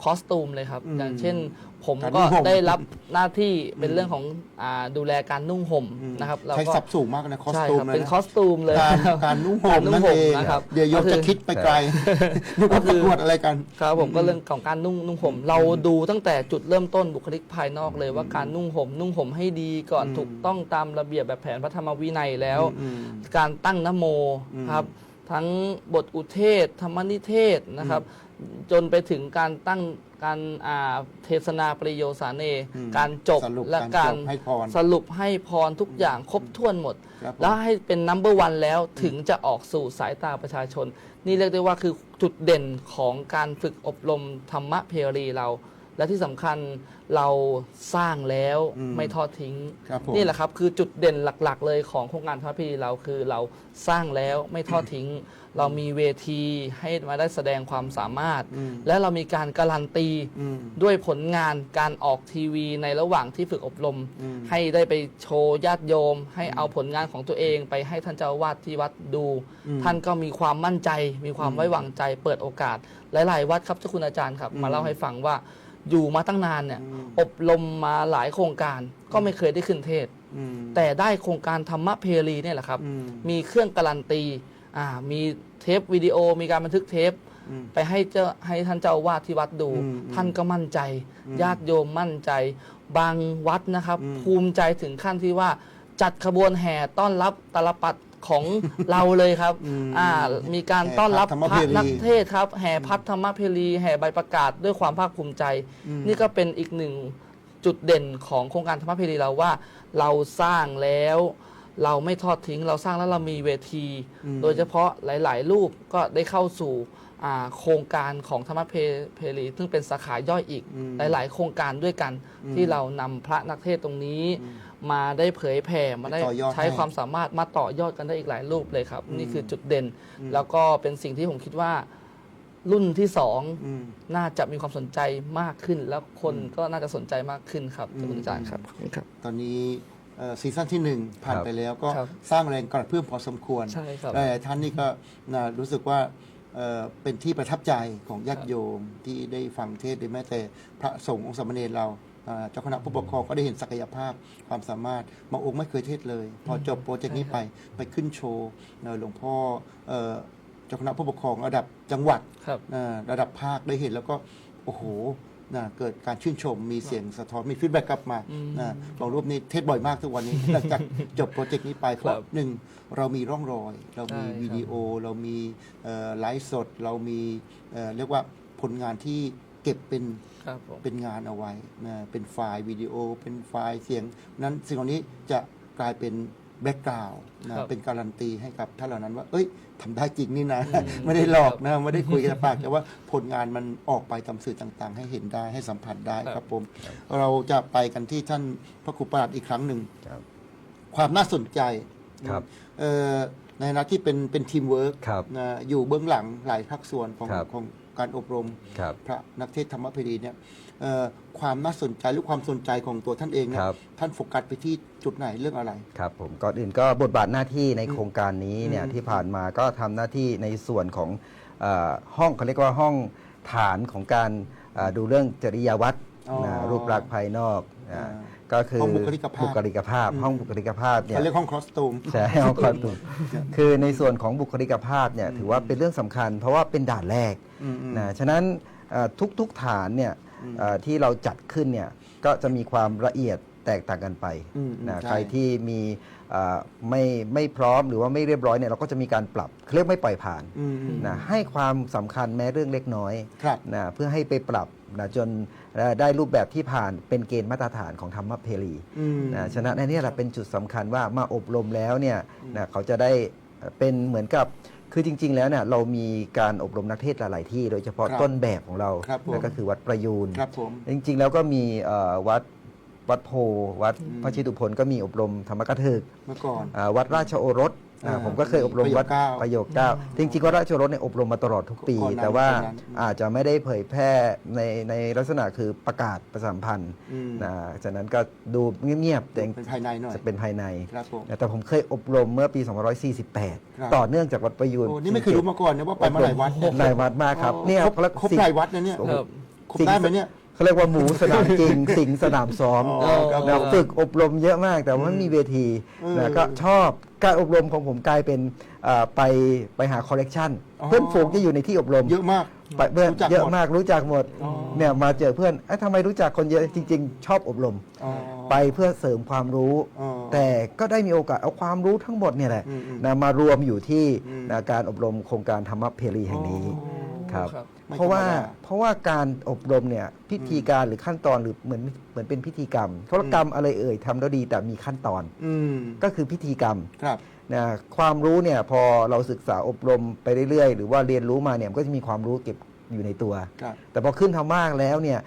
คอสตูมเลยครับ อย่างเช่นผม การ ก็ นุ่งห่ม ได้รับหน้าที่เป็นเรื่องของดูแลการนุ่งห่มนะครับแล้ว ใช้ ก็ ศัพท์สูงมากนะคอส ใช่ ตู ค ม รับ เลย เป็น นะ คอสตูมเลย การนุ่งห่มนั่นเอง นะครับ เดี๋ยวโยม ก็คือ จะคิดไปไกลนึกว่าประกวดอะไรกัน ครับผมก็เรื่องของการนุ่งห่มเราดูตั้งแต่จุดเริ่มต้นบุคลิกภายนอกเลยว่าการนุ่งห่มให้ดีก่อนถูกต้องตามระเบียบแบบแผนพระธรรมวินัยแล้ว การตั้งนะโมครับทั้งบทอุเทศธรรมนิเทศนะครับ จนไปถึงการตั้งการเทศนาปริโยสาเน การจบ สรุป และ กา การ ร จบให้พร สรุปให้พรทุกอย่างครบถ้วนหมด ครับผม แล้วให้เป็นนัมเบอร์วันแล้วถึงจะออกสู่สายตาประชาชน นี่เรียกได้ว่าคือจุดเด่นของการฝึกอบรมธรรมะเพรีเรา และที่สำคัญเราสร้างแล้วไม่ทอดทิ้ง ครับผม นี่แหละครับคือจุดเด่นหลักๆ เลยของโครงการธรรมะเพรีเราคือเราสร้างแล้วไม่ทอดทิ้ง เรามีเวทีให้มาได้แสดงความสามารถ และเรามีการการันตีด้วยผลงานการออกทีวีในระหว่างที่ฝึกอบรม ให้ได้ไปโชว์ญาติโยม ให้เอาผลงานของตัวเองไปให้ท่านเจ้าอาวาสที่วัดดู ท่านก็มีความมั่นใจ มีความไว้วางใจเปิดโอกาส หลายๆ วัดครับเจ้าคุณอาจารย์ครับ มาเล่าให้ฟังว่าอยู่มาตั้งนานเนี่ยอบรมมาหลายโครงการก็ไม่เคยได้ขึ้นเทศ แต่ได้โครงการธรรมะเพรีเนี่ยแหละครับ มีเครื่องการันตีมีเทปวิดีโอ มีการบันทึกเทปไปให้ท่านเจ้าอาวาสที่วัดดู ท่านก็มั่นใจ ญาติโยมมั่นใจ บางวัดนะครับ ภูมิใจถึงขั้นที่ว่าจัดขบวนแห่ต้อนรับตาลปัดของ เราเลยครับมีการต้อนรับ แห่พัดธรรม พระ เพรี นักเทศน์ครับแห่พัดธรรมเพรีแห่ใบประกาศด้วยความภาคภูมิใจ นี่ก็เป็นอีกหนึ่งจุดเด่นของโครงการธรรมเพรีเราว่าเราสร้างแล้วเราไม่ทอดทิ้ง เราสร้างแล้วเรามีเวที โดยเฉพาะหลาย ๆ รูปก็ได้เข้าสู่โครงการของธรรมเพรีซึ่งเป็นสาขาย่อยอีก หลาย ๆ โครงการด้วยกันที่เรานำพระนักเทศน์ตรงนี้ มาได้เผยแผ่มาได้ ต่อยอด ใช้ ให้ ความสามารถมาต่อยอดกันได้อีกหลายรูปเลยครับ นี่คือจุดเด่น แล้วก็เป็นสิ่งที่ผมคิดว่ารุ่นที่สองน่าจะมีความสนใจมากขึ้น แล้วคนก็น่าจะสนใจมากขึ้นครับคุณอาจารย์ครับขอบคุณครับ ตอนนี้ซีซั่นที่ 1 ผ่าน ครับ ไปแล้วก็ ครับ สร้างแรงกระเพื่อมพอสมควร ใช่ครับ หลายๆท่านนี่ก็รู้สึกว่าเป็นที่ประทับใจของญาติโยมที่ได้ฟังเทศน์หรือแม้แต่พระสงฆ์องค์สามเณรเราเจ้าคณะผู้ปกครองก็ได้เห็นศักยภาพความสามารถบางองค์ไม่เคยเทศน์เลย พอจบโปรเจกต์นี้ไปขึ้นโชว์หลวงพ่อเจ้าคณะผู้ปกครองระดับจังหวัด ครับ ระดับภาคได้เห็นแล้วก็โอ้โหเกิดการชื่นชมมีเสียงสะท้อนมีฟีดแบ็กกลับมาบางรูปนี้เทศบ่อยมากทุกวันนี้ หลังจากจบโปรเจกต์นี้ไปเพราะหนึ่งเรามีร่องรอย เรามี ใช่ครับ วิดีโอ เรามีไลฟ์สด เรามีเรียกว่าผลงานที่เก็บเป็น ครับผม เป็นงานเอาไว้เป็นไฟล์วิดีโอ เป็นไฟล์เสียงนั้นสิ่งเหล่านี้จะกลายเป็นแบ็กกราวด์เป็นการันตีให้กับท่านเหล่านั้นว่าเอ้ยทำได้จริงนี่นะ ไม่ได้หลอกนะไม่ได้คุยกันปากแต่ว่าผลงานมันออกไปตามสื่อต่างๆ ให้เห็นได้ให้สัมผัสได้ครับผม เราจะไปกันที่ท่านพระครูประหลัดอีกครั้งหนึ่ง ครับ ความน่าสนใจ ครับ ในฐานะที่เป็นทีมเวิร์ก ครับ อยู่เบื้องหลังหลายภาคส่วนของ ครับ ของการอบรม ครับ พระนักเทศน์ธรรมเพรีเนี่ยความน่าสนใจหรือความสนใจของตัวท่านเองเนี่ย ครับ ท่านโฟกัสไปที่จุดไหนเรื่องอะไร ครับผมก่อนอื่นก็บทบาทหน้าที่ในโครงการนี้เนี่ยที่ผ่านมาก็ทำหน้าที่ในส่วนของห้องเขาเรียกว่าห้องฐานของการดูเรื่องจริยวัตร อ๋อ รูปลักษณ์ภายนอก อ่า ก็คือ ห้องบุคลิกภาพ บุคลิกภาพ ห้องบุคลิกภาพเนี่ย เขาเรียกห้องคอสตูม ใช่ห้องคอสตูมคือในส่วนของบุคลิกภาพเนี่ยถือว่าเป็นเรื่องสำคัญ เพราะว่าเป็นด่านแรกนะฉะนั้นทุกฐานเนี่ยที่เราจัดขึ้นเนี่ยก็จะมีความละเอียด แตกต่างกันไป นะ ใช่ ใครที่มีไม่พร้อมหรือว่าไม่เรียบร้อยเนี่ยเราก็จะมีการปรับเรียกไม่ปล่อยผ่านนะให้ความสำคัญแม้เรื่องเล็กน้อย ครับ นะเพื่อให้ไปปรับนะจนได้รูปแบบที่ผ่านเป็นเกณฑ์มาตรฐานของธรรมเพรีนะฉะนั้นอันนี้แหละเป็นจุดสำคัญว่ามาอบรมแล้วเนี่ยนะเขาจะได้เป็นเหมือนกับคือจริง ๆ แล้วเนี่ยเรามีการอบรมนักเทศน์หลาย ๆ ที่ โดยเฉพาะ ครับ ต้นแบบของเรา ครับผม นั่นก็คือวัดประยูน ครับผม จริง ๆ แล้วก็มีวัดโพวัดพระชิตุพนก็มีอบรมธรรมกถึก เมื่อก่อน วัดราชโอรสผมก็เคยอบรมวัดประโยคเก้าจริงๆวัดราชโอรสเนี่ยอบรมมาตลอดทุกปี ก่อนนั้น แต่ว่า ก่อนนั้น อาจจะไม่ได้เผยแพร่ในลักษณะคือประกาศประชาสัมพันธ์นะจากนั้นก็ดูเงียบๆแต่ เป็นภายในหน่อย จะเป็นภายใน ครับผม แต่ผมเคยอบรมเมื่อปี ครับ 2548 ต่อเนื่องจากวัดประยูน โอ้นี่ไม่เคยรู้มาก่อนนะว่าไปมาหลายวัดเนี่ย หลายวัดมากครับ โอ้ เนี่ย ครบหลายวัดนะเนี่ย ครับ ครบได้ไหมเนี่ย เขาเรียกว่าหมูสนามจริง สิงสนามซ้อม อ๋อครับ นะฝึกอบรมเยอะมากแต่ว่าไม่มีเวทีนะก็ชอบการอบรมของผมกลายเป็นไปหาคอลเลกชัน อ๋อ เพื่อนฝูงที่อยู่ในที่อบรม เยอะมาก ไปเพื่อน รู้จักหมด เยอะมากรู้จักหมด อ๋อ เนี่ยมาเจอเพื่อนทำไมรู้จักคนเยอะจริง ๆ ชอบอบรม อ๋อ ไปเพื่อเสริมความรู้ อ๋อ แต่ก็ได้มีโอกาสเอาความรู้ทั้งหมดเนี่ยแหละ อืม นะมารวมอยู่ที่ อืม นะการอบรมโครงการธรรมเพรีแห่งนี้ อ๋อ ครับ ครับ ไม่ เพราะว่า ธรรมดา เพราะว่าการอบรมเนี่ยพิธีการหรือขั้นตอนหรือเหมือนเป็นพิธีกรรมธุรกรรมอะไรเอ่ยทำแล้วดีแต่มีขั้นตอน อืม ก็คือพิธีกรรม ครับ นะความรู้เนี่ยพอเราศึกษาอบรมไปเรื่อยๆ หรือว่าเรียนรู้มาเนี่ยมันก็จะมีความรู้เก็บอยู่ในตัว ครับ แต่พอขึ้นธรรมะแล้วเนี่ย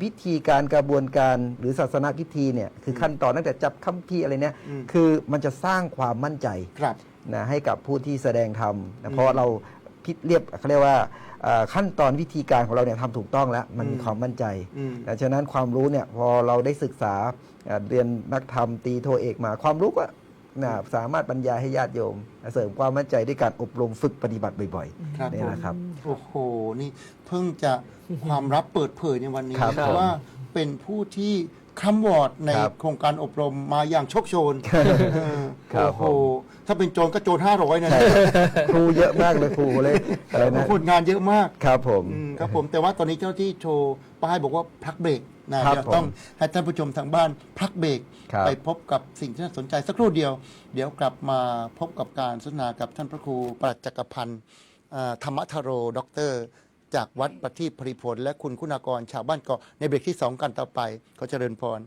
วิธีการกระบวนการหรือศาสนพิธีเนี่ยคือขั้นตอนตั้งแต่จับคัมภีร์อะไรเนี่ย อืม คือมันจะสร้างความมั่นใจ ครับ นะให้กับผู้ที่แสดงธรรมนะเพราะเราเรียบเขาเรียกว่าขั้นตอนวิธีการของเราเนี่ยทำถูกต้องแล้วมันมีความมั่นใจ อืม ดังนั้นความรู้เนี่ยพอเราได้ศึกษาเรียนนักธรรมตีโทเอกมาความรู้ก็นะสามารถบรรยายให้ญาติโยมเสริมความมั่นใจด้วยการอบรมฝึกปฏิบัติบ่อย ครับ ๆนี่แหละครับ โอ้โห นี่เพิ่งจะความลับเปิดเผยในวันนี้ ครับ เพราะว่าเป็นผู้ที่คำวอร์ดใน ครับ โครงการอบรมมาอย่างโชคโชน ครับ โอ้โห ถ้าเป็นโจรก็โจร500นะเนี่ย ครูเยอะมากเลยครูเลยอะไรนะ ผลงานเยอะมาก ครับผม ครับผมแต่ว่าตอนนี้เจ้าที่โชว์ป้ายบอกว่าพักเบรกนะครับ เดี๋ยวต้องให้ท่านผู้ชมทางบ้านพักเบรก ครับ ไปพบกับสิ่งที่น่าสนใจสักครู่เดียว เดี๋ยวกลับมาพบกับการสนทนากับท่านพระครูปรัชจักรพันธ์ธรรมทโรด็อกเตอร์ จากวัดประทีปผลิผล และคุณคุณากรชาวบ้านเกาะในเบรกที่ 2 กันต่อไปขอเจริญพร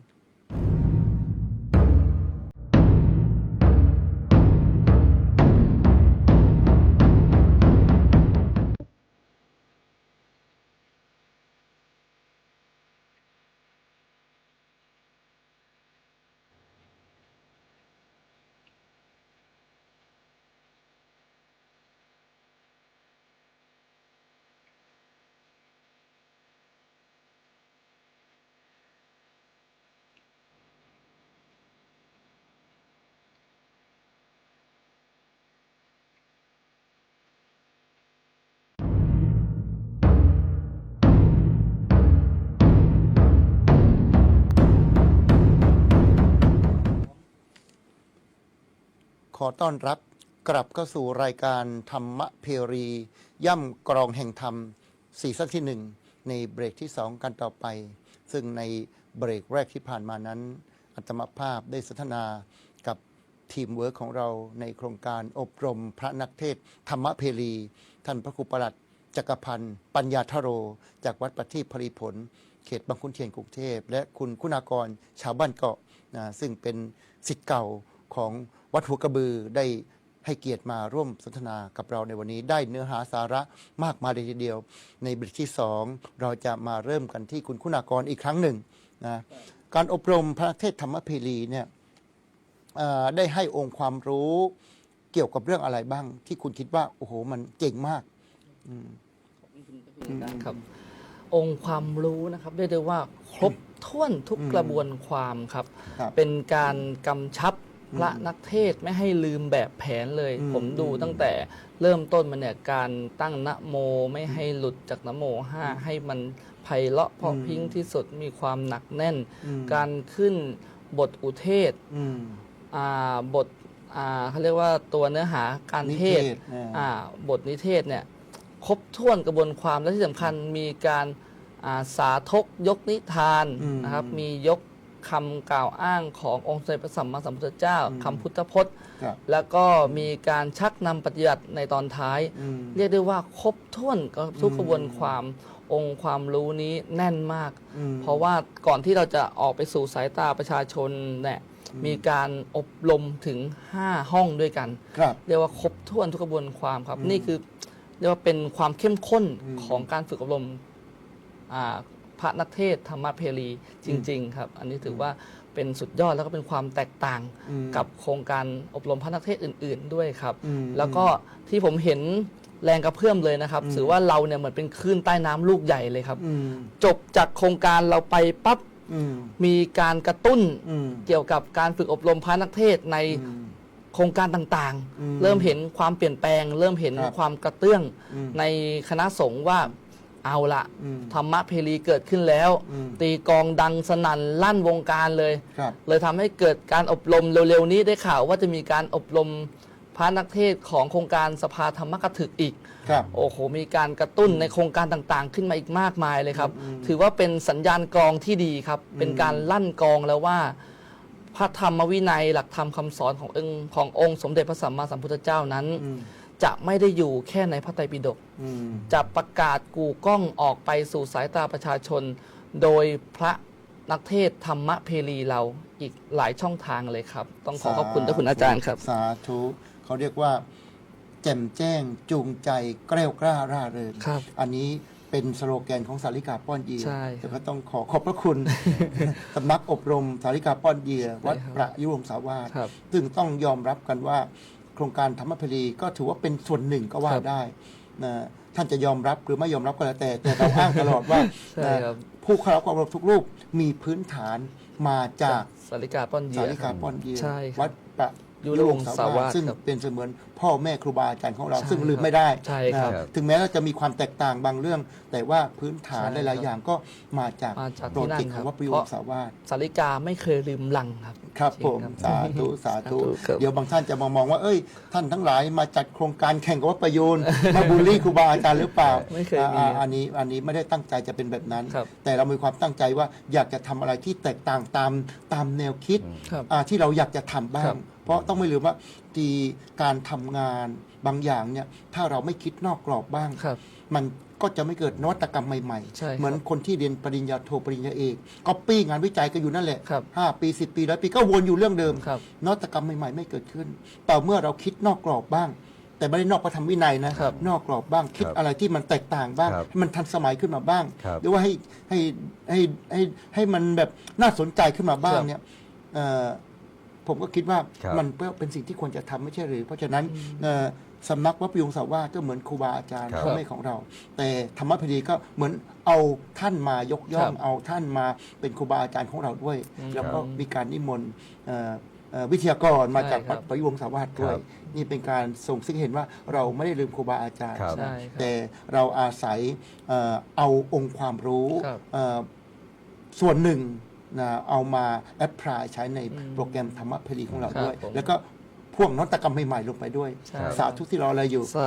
ขอต้อนรับกลับเข้าสู่รายการธรรมเพรี ย่ำกรองแห่งธรรมซีซั่นที่ 1 ในเบรกที่ 2 กันต่อไป ซึ่งในเบรกแรกที่ผ่านมานั้นอาตมาภาพได้สนทนากับทีมเวิร์คของเราในโครงการอบรมพระนักเทศน์ธรรมเพรี ท่านพระครูประหลัดจักรพันธ์ปัญญาทโร จากวัดประทีปผลิผล เขตบางขุนเทียนกรุงเทพและคุณคุณากรชาวบ้านเกาะนะซึ่งเป็นศิษย์เก่าของวัดหัวกระบือได้ให้เกียรติมาร่วมสนทนากับเราในวันนี้ได้เนื้อหาสาระมากมายเลยทีเดียว ในเบรกที่ 2 เราจะมาเริ่มกันที่คุณคุณากรอีกครั้งหนึ่งนะการอบรมพระนักเทศน์ธรรมเพรีเนี่ยได้ให้องค์ความรู้เกี่ยวกับเรื่องอะไรบ้าง ที่คุณคิดว่าโอ้โหมันเจ๋งมาก ครับองค์ความรู้นะครับเรียกได้ว่าครบถ้วนทุกกระบวนความครับ ครับ เป็นการกำชับพระนักเทศน์ไม่ให้ลืมแบบแผนเลย ผมดูตั้งแต่เริ่มต้นมันเนี่ยการตั้งนะโมไม่ให้หลุดจากนะโม5ให้มันไพเราะเพราะพริ้งที่สุดมีความหนักแน่น การขึ้นบทอุเทศ บทเขาเรียกว่าตัวเนื้อหาการเทศน์ นิเทศบทนิเทศเนี่ยครบถ้วนกระบวนความและที่สำคัญมีการสาธกยกนิทานนะครับมียก คำกล่าวอ้างขององค์สมเด็จพระสัมมาสัมพุทธเจ้าคำพุทธพจน์ ครับ แล้วก็มีการชักนำปฏิบัติในตอนท้าย เรียกได้ว่าครบถ้วนกับทุกกระบวนความองค์ความรู้นี้แน่นมาก เพราะว่าก่อนที่เราจะออกไปสู่สายตาประชาชนเนี่ยมีการอบรมถึง 5 ห้องด้วยกัน ครับ เรียกว่าครบถ้วนทุกกระบวนความครับ นี่คือเรียกว่าเป็นความเข้มข้นของการฝึกอบรมพระนักเทศน์ธรรมเพรีจริง ๆ ครับ อันนี้ถือว่าเป็นสุดยอดแล้วก็เป็นความแตกต่างกับโครงการอบรมพระนักเทศน์อื่น ๆ ด้วยครับ แล้วก็ที่ผมเห็นแรงกระเพื่อมเลยนะครับถือว่าเราเนี่ยเหมือนเป็นคลื่นใต้น้ำลูกใหญ่เลยครับ จบจากโครงการเราไปปั๊บมีการกระตุ้นเกี่ยวกับการฝึกอบรมพระนักเทศน์ในโครงการต่างๆ เริ่มเห็นความเปลี่ยนแปลง เริ่มเห็นความกระเตื้องในคณะสงฆ์ว่าเอาละธรรมเพรีเกิดขึ้นแล้ว ตีกลองดังสนั่นลั่นวงการเลย เลยทำให้เกิดการอบรมเร็วๆนี้ได้ข่าวว่าจะมีการอบรมพระนักเทศน์ของโครงการสภาธรรมกถึกอีก โอ้โหมีการกระตุ้นในโครงการต่างๆ ขึ้นมาอีกมากมายเลยครับ ถือว่าเป็นสัญญาณกลองที่ดีครับ เป็นการลั่นกลองแล้วว่า พระธรรมวินัยหลักธรรมคำสอนขององค์สมเด็จพระสัมมาสัมพุทธเจ้านั้น จะไม่ได้อยู่แค่ในพระไตรปิฎกจะประกาศกู่ก้องออกไปสู่สายตาประชาชน โดยพระนักเทศน์ธรรมเพรีเราอีกหลายช่องทางเลยครับ ต้องขอขอบคุณท่านคุณอาจารย์ครับ สาธุเขาเรียกว่าแจ่มแจ้งจูงใจแกล้วกล้าร่าเริง ครับ อันนี้เป็นสโลแกนของสาริกาป้อนเยีย ใช่ แต่ก็ต้องขอบพระคุณ สำนักอบรมสาริกาป้อนเยีย วัด ครับ ประยุรมสาวาส ครับ ซึ่งต้องยอมรับกันว่าโครงการธรรมเพรีก็ถือว่าเป็นส่วนหนึ่งก็ว่า ครับ ได้นะท่านจะยอมรับหรือไม่ยอมรับก็แล้วแต่เราอ้างตลอดว่า ใช่ครับ ผู้เข้ารับความอบรมทุกรูปมีพื้นฐานมาจาก สาริกาป้อนเยี สาย ริกาป้อนเยีย ใช่ครับ วัดประ ยุรวงศ์สาวาส ซึ่ง ครับ เป็นเสมือนพ่อแม่ครูบาอาจารย์ของเรา ใช่ ซึ่งลืมไม่ได้ ใช่ครับ นะถึงแม้ว่าจะมีความแตกต่างบางเรื่อง แต่ว่าพื้นฐาน ใช่ หลายๆอย่างก็มาจาก มาจาก โปร ที่นั่ เจ น กต์ ค ข รั อบ งวัดประยุรสาวาส สาริกาไม่เคยลืมหลังครับ ครับ จง ผม ครับ สาธุสาธุ ครับ เดี๋ยวบางท่านจะมามองว่าเอ้ย ท่านทั้งหลายมาจัดโครงการแข่งกับวัดประยูน มาบูลลี่ครูบาอาจารย์หรือเปล่า ไม่เคยมี อันนี้ไม่ได้ตั้งใจจะเป็นแบบนั้น ครับ แต่เรามีความตั้งใจว่าอยากจะทำอะไรที่แตกต่างตามแนวคิด ครับ ที่เราอยากจะทำบ้า ครั ง บ เพราะต้องไม่ลืมว่าที่การทำงานบางอย่างเนี่ยถ้าเราไม่คิดนอกกรอบบ้าง ครับ มันก็จะไม่เกิดนวัตกรรมใหม่ ใช่ครับ เหมือนคนที่เรียนปริญญาโทปริญญาเอกก๊อปปี้งานวิจัยก็อยู่นั่นแหละ ครับ 5 ปี 10 ปี100 ปีก็วนอยู่เรื่องเดิม ครับ นวัตกรรมใหม่ๆไม่เกิดขึ้น แต่เมื่อเราคิดนอกกรอบบ้าง แต่ไม่ได้นอกพระธรรมวินัยนะครับ นอกกรอบบ้างคิด ครับ อะไรที่มันแตกต่างบ้าง ครับ ให้มันทันสมัยขึ้นมาบ้าง ครับ หรือว่าให้มันแบบน่าสนใจขึ้นมาบ้าง ครับ เนี่ยผมก็คิดว่า ครับ มันเป็นสิ่งที่ควรจะทำไม่ใช่หรือ เพราะฉะนั้นสำนักวัดประยุงสาวาสก็เหมือนครูบาอาจารย์ ครับ พ่อแม่ของเรา แต่ธรรมพดีก็เหมือนเอาท่านมายกย่อง ครับ เอาท่านมาเป็นครูบาอาจารย์ของเราด้วย แล้วก็มีการนิมนต์วิทยากรมาจาก ใช่ครั วั บ ดประยุงสาวาสด้วย นี่เป็นการส่งสิ่งเห็นว่าเราไม่ได้ลืมครูบาอาจารย์ ครับ ใช่ครับ แต่เราอาศัยเอาองค์ความรู้ ครับ ส่วนหนึ่งนะเอามาแอพพลายใช้ในโปรแกรมธรรมะเพลีของเรา ครับ ด้วย ผม แล้วก็พ่วงนวัตกรรมใหม่ๆลงไปด้วย ใช่ สาธุที่รออะไรอยู่ ส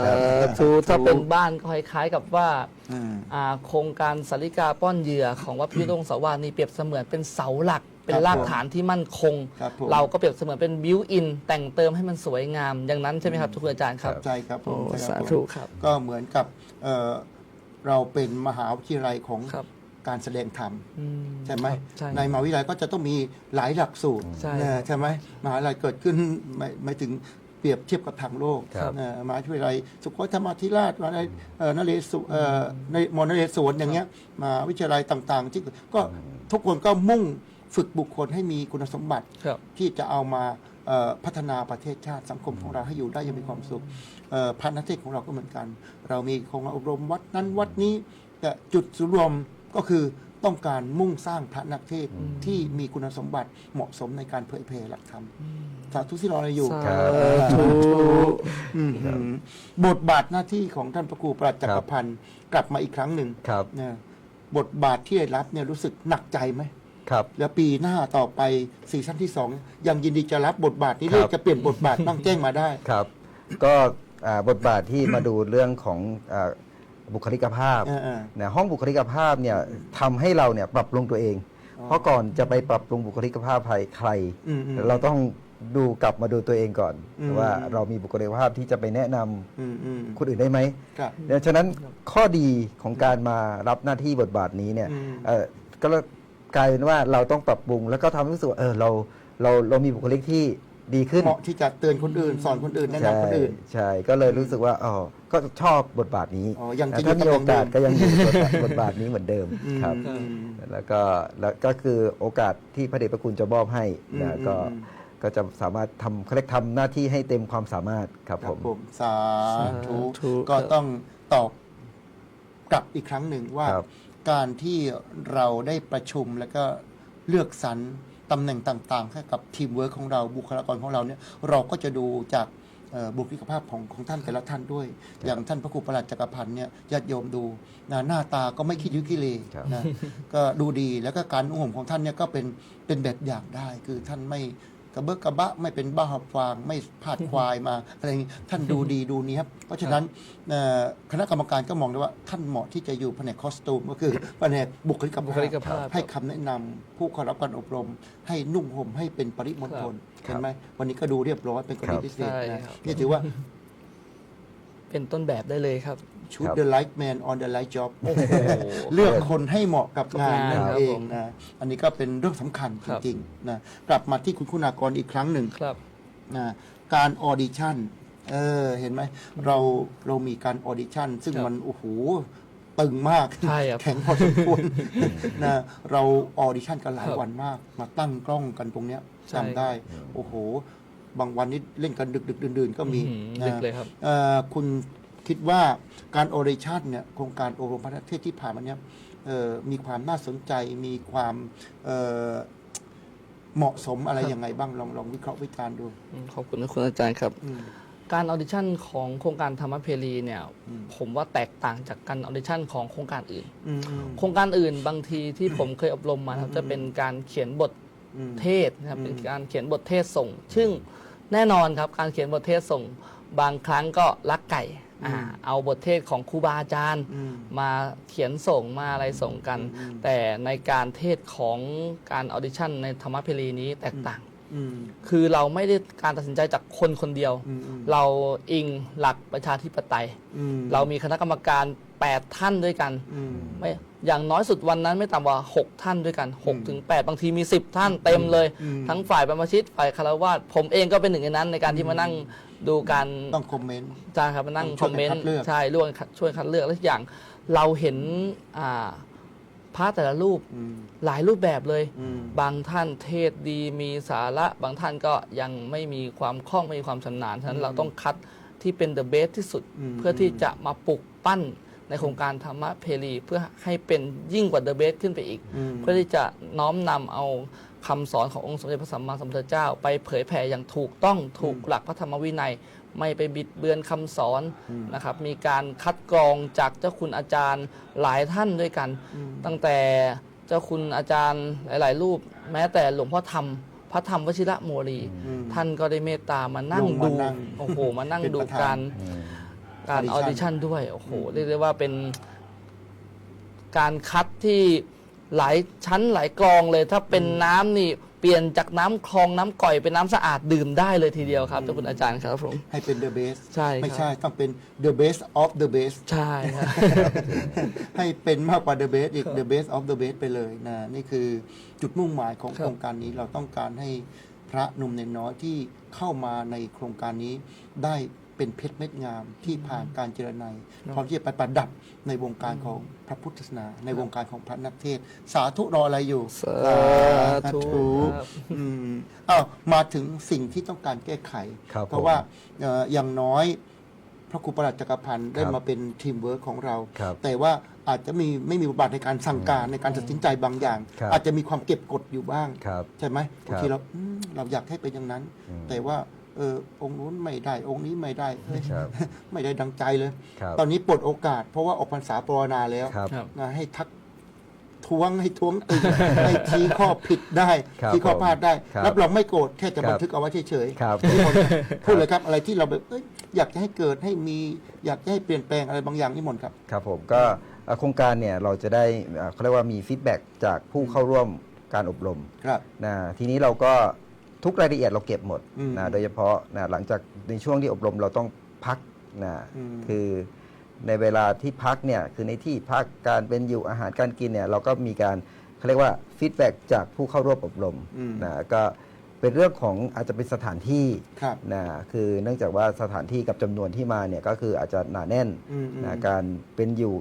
าธุถ้าเป็นบ้านก็คล้ายๆกับว่า อืม โครงการสาริกาป้อนเหยื่อของวัดพิยุทธสาวาสนี่เปรียบเสมือนเป็นเสาหลัก เป็นรากฐานที่มั่นคง ครับผม เราก็เปรียบเสมือนเป็นบิวอิน แต่งเติมให้มันสวยงาม อย่างนั้นใช่ไหมครับทุกคนอาจารย์ครับ ใช่ครับผ โอ้ มใช่ สา ครับผม ธุครับ ก็เหมือนกับเราเป็นมหาวิทยาลัยของ ครับ การแสดงธรรม อืม ใช่ไหม ครับใช่ ในมหาวิทยาลัยก็จะต้องมีหลายหลักสูตร ใช่ ใช่ไหมมหาวิทยาลัยเกิดขึ้นหมายถึงเปรียบเทียบกับทางโลก ครับ มหาวิทยาลัยสุโขทัยธรรมาธิราชมหาวิทยาลัยนเรศวรในมอนเรศวรอย่างเงี้ยมหาวิทยาลัยต่างๆที่ก็ทุกคนก็มุ่งฝึกบุคคลให้มีคุณสมบัติ ครับ ที่จะเอามาพัฒนาประเทศชาติสังคมของเราให้อยู่ได้อยังมีความสุขพระนักเทศน์ของเราก็เหมือนกัน เรามีโครงการอบรมวัดนั้นวัดนี้แต่จุดรวมก็คือต้องการมุ่งสร้างพระนักเทศน์ที่มีคุณสมบัติเหมาะสมในการเผยแผ่หลักธรรมสาธุที่รอเราอยู่ สา ครับ ธุ บทบาทหน้าที่ของท่านพระครูปราชจักรพันธ์กลับมาอีกครั้งหนึ่ง ครับ นะบทบาทที่ได้รับเนี่ยรู้สึกหนักใจไหม ครับ แล้วปีหน้าต่อไปซีซั่นที่ 2 ยังยินดีจะรับบทบาทนี้ ครับ เรียกจะเปลี่ยนบทบาทบ้างแจ้งมาได้ ครับ ก็บทบาทที่มาดูเรื่องของบุคลิกภาพ เออ นะห้องบุคลิกภาพเนี่ยทำให้เราเนี่ยปรับปรุงตัวเอง เพราะก่อนจะไปปรับปรุงบุคลิกภาพใคร เราต้องกลับมาดูตัวเองก่อนว่าเรามีบุคลิกภาพที่จะไปแนะนำคนอื่นได้ไหมดังฉะนั้นข้อดีของการมารับหน้าที่บทบาทนี้เนี่ยก็กลายเป็นว่าเราต้องปรับปรุงแล้วก็ทำให้รู้สึกว่าเรามีบุคลิกที่ดีขึ้น เหมาะที่จะเตือนคนอื่นสอนคนอื่นแนะนำคนอื่น ใช่ก็เลยรู้สึกว่าก็ชอบบทบาทนี้ ยังจะ ถ้ามีโอกาส อยู่ตำแหน่งเดิม ก็ยังอยู่บทบาทนี้เหมือนเดิมครับแล้วก็คือโอกาสที่พระเดชพระคุณจะมอบให้นะก็จะสามารถทำหน้าที่ให้เต็มความสามารถครับผม สาธุก็ต้องตอบกลับอีกครั้งหนึ่งว่า การที่เราได้ประชุมแล้วก็เลือกสรรตำแหน่งต่างๆให้กับทีมเวิร์คของเราบุคลากรของเราเนี่ยเราก็จะดูจากบุคลิกภาพของท่านแต่ละท่านด้วย อย่างท่านพระครูประหลัดจักรพันธ์เนี่ยญาติโยมดูหน้าตาก็ไม่คิดยุกิเลนะก็ดูดีแล้วก็การนุ่งห่มของท่านเนี่ยก็เป็นแบบอย่างได้คือท่านไม่กระเบิกกระบะไม่เป็นบ้าหับฟางไม่พาดควายมาอะไรอย่างนี้ท่านดูดีดูนี้ครับเพราะฉะนั้นคณะกรรมการก็มองได้ว่าท่านเหมาะที่จะอยู่แผนกคอสตูมก็คือแผนกบุคลิกภาพให้คำแนะนำผู้เข้ารับการอบรมให้นุ่งห่มให้เป็นปริมณฑลเห็นไหมวันนี้ก็ดูเรียบร้อยเป็นกรณีพิเศษนะนี่ถือว่าเป็นต้นแบบได้เลยครับชุด the right man on the right job เลือกคนให้เหมาะกับงานนั่นเองนะอันนี้ก็เป็นเรื่องสำคัญจริงๆนะกลับมาที่คุณคุณากรอีกครั้งหนึ่งนะการออดิชั่นเห็นไหมเรามีการออดิชั่นซึ่งมันโอ้โหตึงมากแข็งพอสมควรนะเราออดิชั่นกันหลายวันมากมาตั้งกล้องกันตรงเนี้ยจำได้โอ้โหบางวันนี้เล่นกันดึกๆดื่นๆก็มีนะคุณคิดว่าการออดิชั่นเนี่ยโครงการอบรมพระเทศที่ผ่านมาเนี่ยมีความน่าสนใจมีความเหมาะสมอะไรยังไงบ้างลองวิเคราะห์วิจารณ์ดูขอบคุณคุณอาจารย์ครับการออดิชั่นของโครงการธรรมเพลีเนี่ยผมว่าแตกต่างจากการออดิชั่นของโครงการอื่นโครงการอื่นบางทีที่ผมเคยอบรมมาครับจะเป็นการเขียนบทเทศนะครับเป็นการเขียนบทเทศส่งซึ่งแน่นอนครับการเขียนบทเทศส่งบางครั้งก็ลักไก่เอาบทเทศของครูบาอาจารย์มาเขียนส่งมาอะไรส่งกันแต่ในการเทศของการออดิชั่นในธรรมเพลีนี้แตกต่างคือเราไม่ได้การตัดสินใจจากคนคนเดียวเราอิงหลักประชาธิปไตยเรามีคณะกรรมการ8ท่านด้วยกันไม่อย่างน้อยสุดวันนั้นไม่ต่ำกว่า6ท่านด้วยกัน6 ถึง 8บางทีมี10ท่านเต็มเลยทั้งฝ่ายบรรพชิตฝ่ายคารวาสผมเองก็เป็นหนึ่งในนั้นในการที่มานั่งดูการต้องคอมเมนต์ใช่ครับมานั่งคอมเมนต์ใช่ช่วยคัดเลือกและอย่างเราเห็นพระแต่ละรูปหลายรูปแบบเลยบางท่านเทศดีมีสาระบางท่านก็ยังไม่มีความคล่องไม่มีความชำนาญฉะนั้นเราต้องคัดที่เป็นเดอะเบสที่สุดเพื่อที่จะมาปลุกปั้นในโครงการธรรมเพลีเพื่อให้เป็นยิ่งกว่าเดอะเบสขึ้นไปอีกเพื่อที่จะน้อมนำเอาคำสอนขององค์สมเด็จพระสัมมาสัมพุทธเจ้าไปเผยแผ่อย่างถูกต้องถูกหลักพระธรรมวินัยไม่ไปบิดเบือนคำสอนนะครับมีการคัดกรองจากเจ้าคุณอาจารย์หลายท่านด้วยกันตั้งแต่เจ้าคุณอาจารย์หลายๆรูปแม้แต่หลวงพ่อธรรมพระธรรมวชิระโมลีท่านก็ได้เมตตามานั่งดูโอ้โหมานั่งดูการออดิชั่นด้วยโอ้โหเรียกได้ว่าเป็นการคัดที่หลายชั้นหลายกรองเลยถ้าเป็นน้ำนี่เปลี่ยนจากน้ำคลองน้ำก่อยเป็นน้ำสะอาดดื่มได้เลยทีเดียวครับเจ้าคุณอาจารย์ครับผมให้เป็น the best ใช่ไม่ใช่ต้องเป็น the best of the best ใช่ครับให้เป็นมากกว่า the best อีก the best of the best ไปเลยนะนี่คือจุดมุ่งหมายของโครงการนี้เราต้องการให้พระหนุ่มเนนน้อยที่เข้ามาในโครงการนี้ได้เป็นเพชรเม็ดงามที่ผ่านการเจรไนพร้อมที่จะไปประดับในวงการของพระพุทธศาสนาในวงการของพระนักเทศสาธุรออะไรอยู่สาธุมาถึงสิ่งที่ต้องการแก้ไขเพราะว่าอย่างน้อยพระครูประหลัดจักรพันธ์ได้มาเป็นทีมเวิร์คของเราแต่ว่าอาจจะไม่มีบทบาทในการสั่งการในการตัดสินใจบางอย่างอาจจะมีความเก็บกดอยู่บ้างใช่ไหมบางทีเราอยากให้เป็นอย่างนั้นแต่ว่าองค์นู้นไม่ได้องค์นี้ไม่ได้ไม่ได้ดังใจเลยตอนนี้ปลดโอกาสเพราะว่าออกพรรษาปรณาแล้วให้ทักท้วงให้ท้วงติงให้ชี้ข้อผิดได้ชี้ข้อพลาดได้รับรองไม่โกรธแค่จะบันทึกเอาไว้เฉยๆพูดเลยครับอะไรที่เราแบบอยากจะให้เกิดให้มีอยากให้เปลี่ยนแปลงอะไรบางอย่างนิมนต์ครับครับผมก็โครงการเนี่ยเราจะได้เขาเรียกว่ามีฟีดแบ็กจากผู้เข้าร่วม การอบรม ครับ นะทีนี้เราก็ทุกรายละเอียดเราเก็บหมด อืม นะโดยเฉพาะนะหลังจากในช่วงที่อบรมเราต้องพักนะ อืม คือในเวลาที่พักเนี่ยคือในที่พักการเป็นอยู่อาหารการกินเนี่ยเราก็มีการเขาเรียกว่าฟีดแบ็จากผู้เข้าร่วมอบรม อืม นะก็เป็นเรื่องของอาจจะเป็นสถานที่ ครับ นะคือเนื่องจากว่าสถานที่กับจำนวนที่มาเนี่ยก็คืออาจจะหนาแน่น อืม นะการเป็นอยู่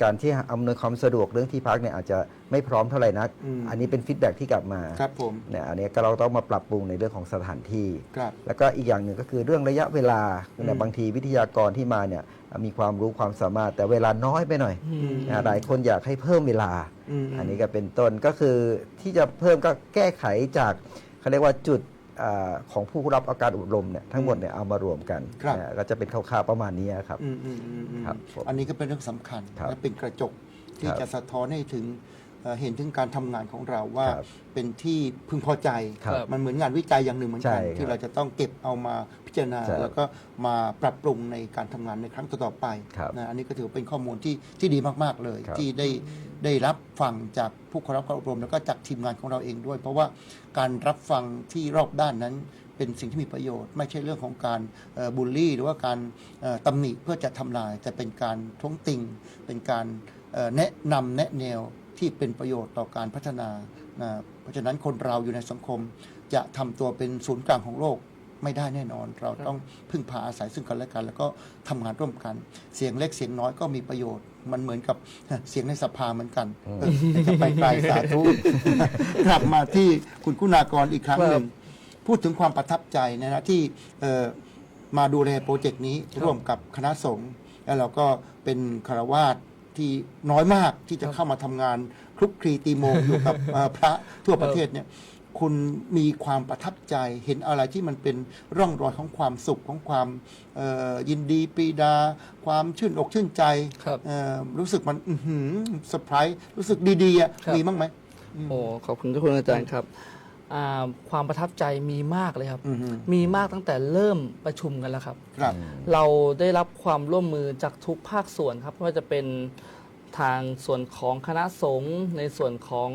การที่อำนวยความสะดวกเรื่องที่พักเนี่ยอาจจะไม่พร้อมเท่าไหร่นัก อืม อันนี้เป็นฟีดแบ็ที่กลับมา ครับผม เนี่ยอันนี้ก็เราต้องมาปรับปรุงในเรื่องของสถานที่ ครับ แล้วก็อีกอย่างหนึ่งก็คือเรื่องระยะเวลา อืม เนี่ยบางทีวิทยากรที่มาเนี่ยมีความรู้ความสามารถแต่เวลาน้อยไปหน่อย อืม หลายคนอยากให้เพิ่มเวลา ม อันนี้ก็เป็นต้นก็คือที่จะเพิ่มก็แก้ไขจากเขาเรียกว่าจุดของผู้รับอาการอบรมเนี่ยทั้งหมดเนี่ยเอามารวมกัน ครับ นะก็จะเป็นคร่าวๆประมาณนี้ครับ ครับผม อันนี้ก็เป็นเรื่องสำคัญ ครับ และเป็นกระจกที่ ครับ จะสะท้อนให้ถึงเห็นถึงการทำงานของเราว่า ครับ เป็นที่พึงพอใจ ครับ มันเหมือนงานวิจัยอย่างหนึ่งเหมือนกัน ใช่ครับ ที่เราจะต้องเก็บเอามาพิจารณา ใช่ แล้วก็มาปรับปรุงในการทำงานในครั้งต่อๆไป ครับ นะอันนี้ก็ถือเป็นข้อมูลที่ดีมากๆเลย ครับ ที่ได้รับฟังจากผู้เข้ารับการอบรม แล้วก็จากทีมงานของเราเองด้วย เพราะว่าการรับฟังที่รอบด้านนั้นเป็นสิ่งที่มีประโยชน์ ไม่ใช่เรื่องของการบูลลี่ หรือว่าการตำหนิเพื่อจะทำลาย แต่เป็นการท้วงติง เป็นการแนะนำแนะแนวที่เป็นประโยชน์ต่อการพัฒนานะเพราะฉะนั้นคนเราอยู่ในสังคมจะทำตัวเป็นศูนย์กลางของโลกไม่ได้แน่นอน เราต้องพึ่งพาอาศัยซึ่งกันและกัน แล้วก็ทำงานร่วมกัน เสียงเล็กเสียงน้อยก็มีประโยชน์ มันเหมือนกับเสียงในสภาเหมือนกันจะไปไกลสาธุ กลับมาที่คุณคุณากรอีกครั้งหนึ่ง พูดถึงความประทับใจนะที่มาดูแลโปรเจกต์นี้ร่วมกับคณะสงฆ์แล้วเราก็เป็นคฤหัสถ์ที่น้อยมากที่จะเข้ามาทำงานคลุกคลีตีโมงอยู่กับพระทั่วประเทศเนี่ยคุณมีความประทับใจเห็นอะไรที่มันเป็นร่องรอยของความสุขของความยินดีปรีดา ความชื่นอกชื่นใจ ครับ รู้สึกมันเซอร์ไพรส์รู้สึกดีๆอ่ะ ครับ มีบ้างไหม โอ้ขอบคุณทุกคนอาจารย์ครับความประทับใจมีมากเลยครับ อือฮึ มีมากตั้งแต่เริ่มประชุมกันแล้วครับ ครับ เราได้รับความร่วมมือจากทุกภาคส่วนครับไม่ว่าจะเป็นทางส่วนของคณะสงฆ์ในส่วนของ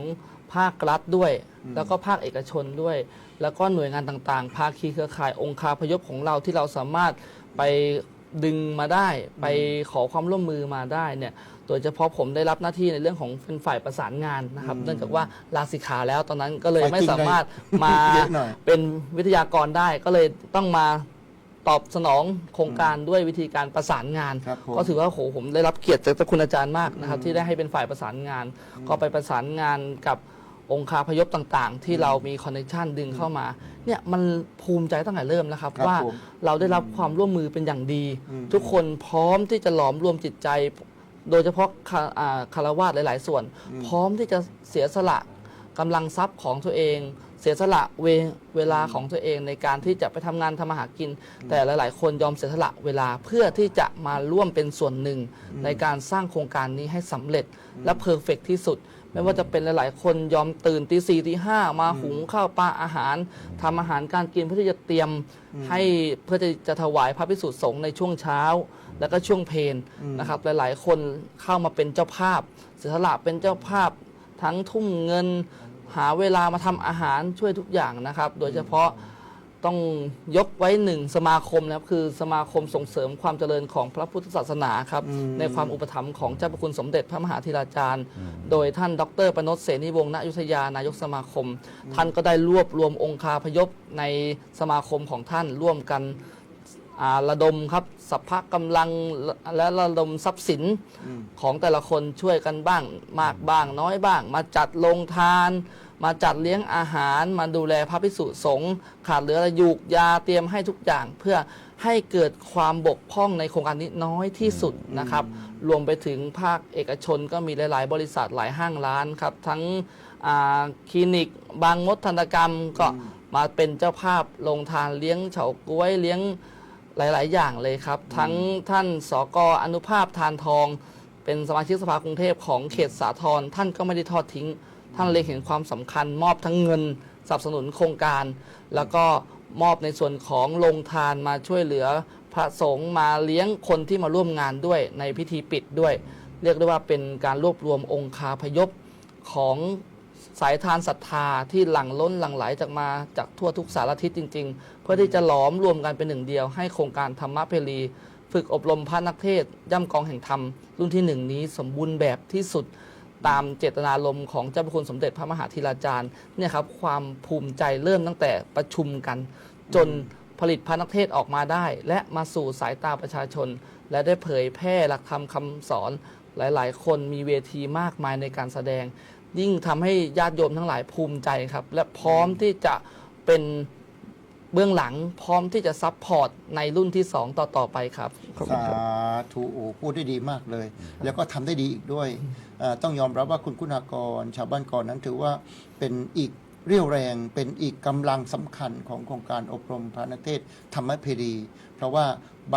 ภาครัฐด้วย แล้วก็ภาคเอกชนด้วย แล้วก็หน่วยงานต่างๆ ภาคีเครือข่ายองค์คาพยพของเราที่เราสามารถไปดึงมาได้ ไปขอความร่วมมือมาได้เนี่ยโดยเฉพาะผมได้รับหน้าที่ในเรื่องของเป็นฝ่ายประสานงานนะครับ เนื่องจากว่าลาสิกขาแล้วตอนนั้นก็เลยไม่สามารถมา เยอะหน่อย เป็นวิทยากรได้ก็เลยต้องมาตอบสนองโครงการด้วยวิธีการประสานงาน ครับผม ก็ถือว่าโหผมได้รับเกียรติจากคุณอาจารย์มากนะครับที่ได้ให้เป็นฝ่ายประสานงาน ก็ไปประสานงานกับองค์คาพยพต่างๆ ที่เรามีคอนเนคชันดึงเข้ามาเนี่ยมันภูมิใจตั้งแต่เริ่มแล้วครับ ครับ ว่า ผม เราได้รับความร่วมมือเป็นอย่างดี อืม ทุกคนพร้อมที่จะหลอมรวมจิตใจ โดยเฉพาะคารวาสหลาย ๆ ส่วน พร้อมที่จะเสียสละกำลังทรัพย์ของตัวเอง เสียสละเวลาของตัวเองในการที่จะไปทำงานทำมาหากิน แต่หลาย ๆ คนยอมเสียสละเวลาเพื่อที่จะมาร่วมเป็นส่วนหนึ่งในการสร้างโครงการนี้ให้สำเร็จและเพอร์เฟกที่สุด ไม่ว่าจะเป็นหลาย ๆ คนยอมตื่นตีสี่ตีห้ามาหุงข้าวปลาอาหารทำอาหารการกินเพื่อที่จะเตรียมให้เพื่อจะถวายพระภิกษุสงฆ์ในช่วงเช้า แล้วก็ช่วงเพลนะครับ หลาย ๆ คนเข้ามาเป็นเจ้าภาพเสียสละเป็นเจ้าภาพทั้งทุ่มเงิน หาเวลามาทำอาหารช่วยทุกอย่างนะครับ โดยเฉพาะต้องยกไว้หนึ่งสมาคมนะครับคือสมาคมส่งเสริมความเจริญของพระพุทธศาสนาครับในความอุปถัมภ์ของเจ้าพระคุณสมเด็จพระมหาธีราจารย์ โดยท่านดร.ประนตเสนีวงศ์ณอยุธยานายกสมาคม ท่านก็ได้รวบรวมองค์คาพยพในสมาคมของท่านร่วมกันระดมครับสัพพะกำลังและระดมทรัพย์สินของแต่ละคนช่วยกันบ้างมากบ้างน้อยบ้าง มาจัดโรงทาน มาจัดเลี้ยงอาหารมาดูแลพระภิกษุสงฆ์ขาดเหลืออะไรยูกยาเตรียมให้ทุกอย่าง เพื่อให้เกิดความบกพร่องในโครงการนี้น้อยที่สุดนะครับ รวมไปถึงภาคเอกชนก็มีหลาย ๆ บริษัทหลายห้างร้านครับ ทั้งคลินิกบางมดทันตกรรมก็มาเป็นเจ้าภาพลงทานเลี้ยงเฉาก๊วยเลี้ยงหลาย ๆ อย่างเลยครับ ทั้งท่านสกอนุภาพทานทอง เป็นสมาชิกสภากรุงเทพของเขตสาทรท่านก็ไม่ได้ทอดทิ้ง ท่านเลยเห็นความสำคัญมอบทั้งเงินสนับสนุนโครงการ แล้วก็มอบในส่วนของโรงทานมาช่วยเหลือพระสงฆ์มาเลี้ยงคนที่มาร่วมงานด้วยในพิธีปิดด้วย เรียกได้ว่าเป็นการรวบรวมองค์คาพยพของ สายทานศรัทธาที่หลั่งล้นหลั่งไหลจากทั่วทุกสารทิศจริง ๆ เพื่อที่จะหลอมรวมกันเป็นหนึ่งเดียวให้โครงการธรรมเพลีฝึกอบรมพระนักเทศน์ย่ำกองแห่งธรรมรุ่นที่ 1 นี้สมบูรณ์แบบที่สุดตามเจตนารมณ์ของเจ้าพระคุณสมเด็จพระมหาธีราจารย์เนี่ยครับความภูมิใจเริ่มตั้งแต่ประชุมกัน จนผลิตพระนักเทศน์ออกมาได้ และมาสู่สายตาประชาชน และได้เผยแพร่หลักธรรมคำสอนหลายๆ คนมีเวทีมากมายในการแสดง ยิ่งทำให้ญาติโยมทั้งหลายภูมิใจครับและพร้อมที่จะเป็นเบื้องหลังพร้อมที่จะซัพพอร์ตในรุ่นที่ 2 ต่อไปครับขอบคุณ สา ครับ ธุโอ้พูดได้ดีมากเลย แล้วก็ทำได้ดีอีกด้วยต้องยอมรับว่าคุณคุณากรชาวบ้านก่อนนั้นถือว่าเป็นอีกเรี่ยวแรงเป็นอีกกำลังสำคัญของโครงการอบรมพระนักเทศน์ธรรมเพรีเพราะว่า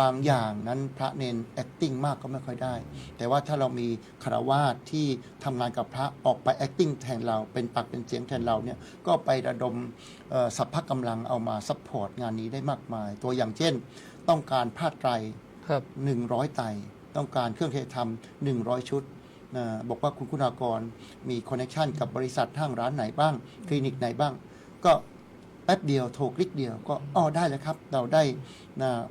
บางอย่างนั้นพระเนน acting มากก็ไม่ค่อยได้ แต่ว่าถ้าเรามีคฤหัสถ์ที่ทำงานกับพระออกไป acting แทนเราเป็นปากเป็นเสียงแทนเราเนี่ยก็ไประดมสัพพะกำลังเอามาซัพพอร์ตงานนี้ได้มากมาย ตัวอย่างเช่นต้องการผ้าไตร ครับ 100 ไตรต้องการเครื่องเทศธรรม 100 ชุดบอกว่าคุณคุณากรมีคอนเนคชันกับบริษัทห้างร้านไหนบ้างคลินิกไหนบ้าง ก็แป๊บเดียวโทรคลิกเดียวก็ได้แล้วครับเราได้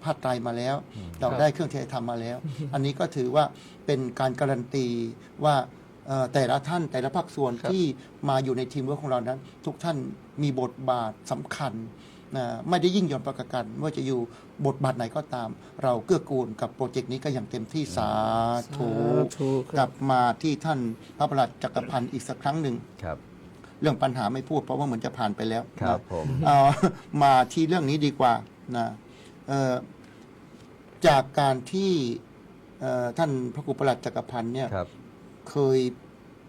ผ้าไตรมาแล้ว เราได้เครื่องเทศธรรมมาแล้ว อันนี้ก็ถือว่าเป็นการการันตีว่าแต่ละท่านแต่ละภาคส่วน ครับ ที่มาอยู่ในทีมเวิร์คของเรานั้น ทุกท่านมีบทบาทสำคัญไม่ได้ยิ่งหย่อนประกันว่าจะอยู่บทบาทไหนก็ตาม เราเกื้อกูลกับโปรเจกต์นี้ก็อย่างเต็มที่สาธุ ค ก รั ลั บบ มาที่ท่านพระประหลัดจักรพันธ์อีกสักครั้งหนึ่ง ครับ เรื่องปัญหาไม่พูดเพราะว่าเหมือนจะผ่านไปแล้ว ครับ นะ ผม มาที่เรื่องนี้ดีกว่านะจากการที่ท่านพระครูประหลัดจักรพันธ์เนี่ย ครับ เคย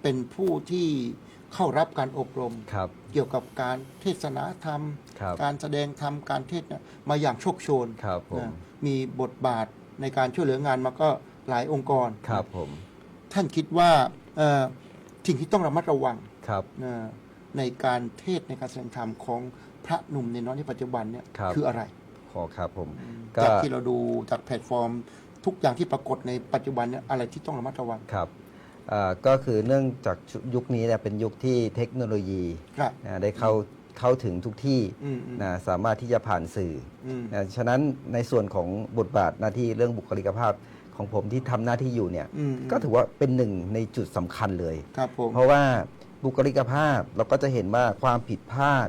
เป็นผู้ที่เข้ารับการอบรม ครับ เกี่ยวกับการเทศนาธรรม ครับ การแสดงธรรมการเทศน์เนี่ยมาอย่างโชคโชน ครับผม นะมีบทบาทในการช่วยเหลืองานมาก็หลายองค์กร ครับผม ท่านคิดว่าสิ่งที่ต้องระมัดระวัง ครับ ในการเทศน์ในการแสดงธรรมของพระหนุ่มในน้อยในปัจจุบันเนี่ย ครับ คืออะไร ขอครับผมก็ จากที่เราดูจากแพลตฟอร์ม ทุกอย่างที่ปรากฏในปัจจุบันเนี่ยอะไรที่ต้องระมัดระวัง ครับก็คือเนื่องจากยุคนี้เนี่ยเป็นยุคที่เทคโนโลยี ครับ ได้เข้าถึงทุกที่ อืม สามารถที่จะผ่านสื่อ อืม ฉะนั้นในส่วนของบทบาทหน้าที่เรื่องบุคลิกภาพของผมที่ทำหน้าที่อยู่เนี่ย อืม ก็ถือว่าเป็นหนึ่งในจุดสำคัญเลย ครับผม เพราะว่าบุคลิกภาพเราก็จะเห็นว่าความผิดพลาด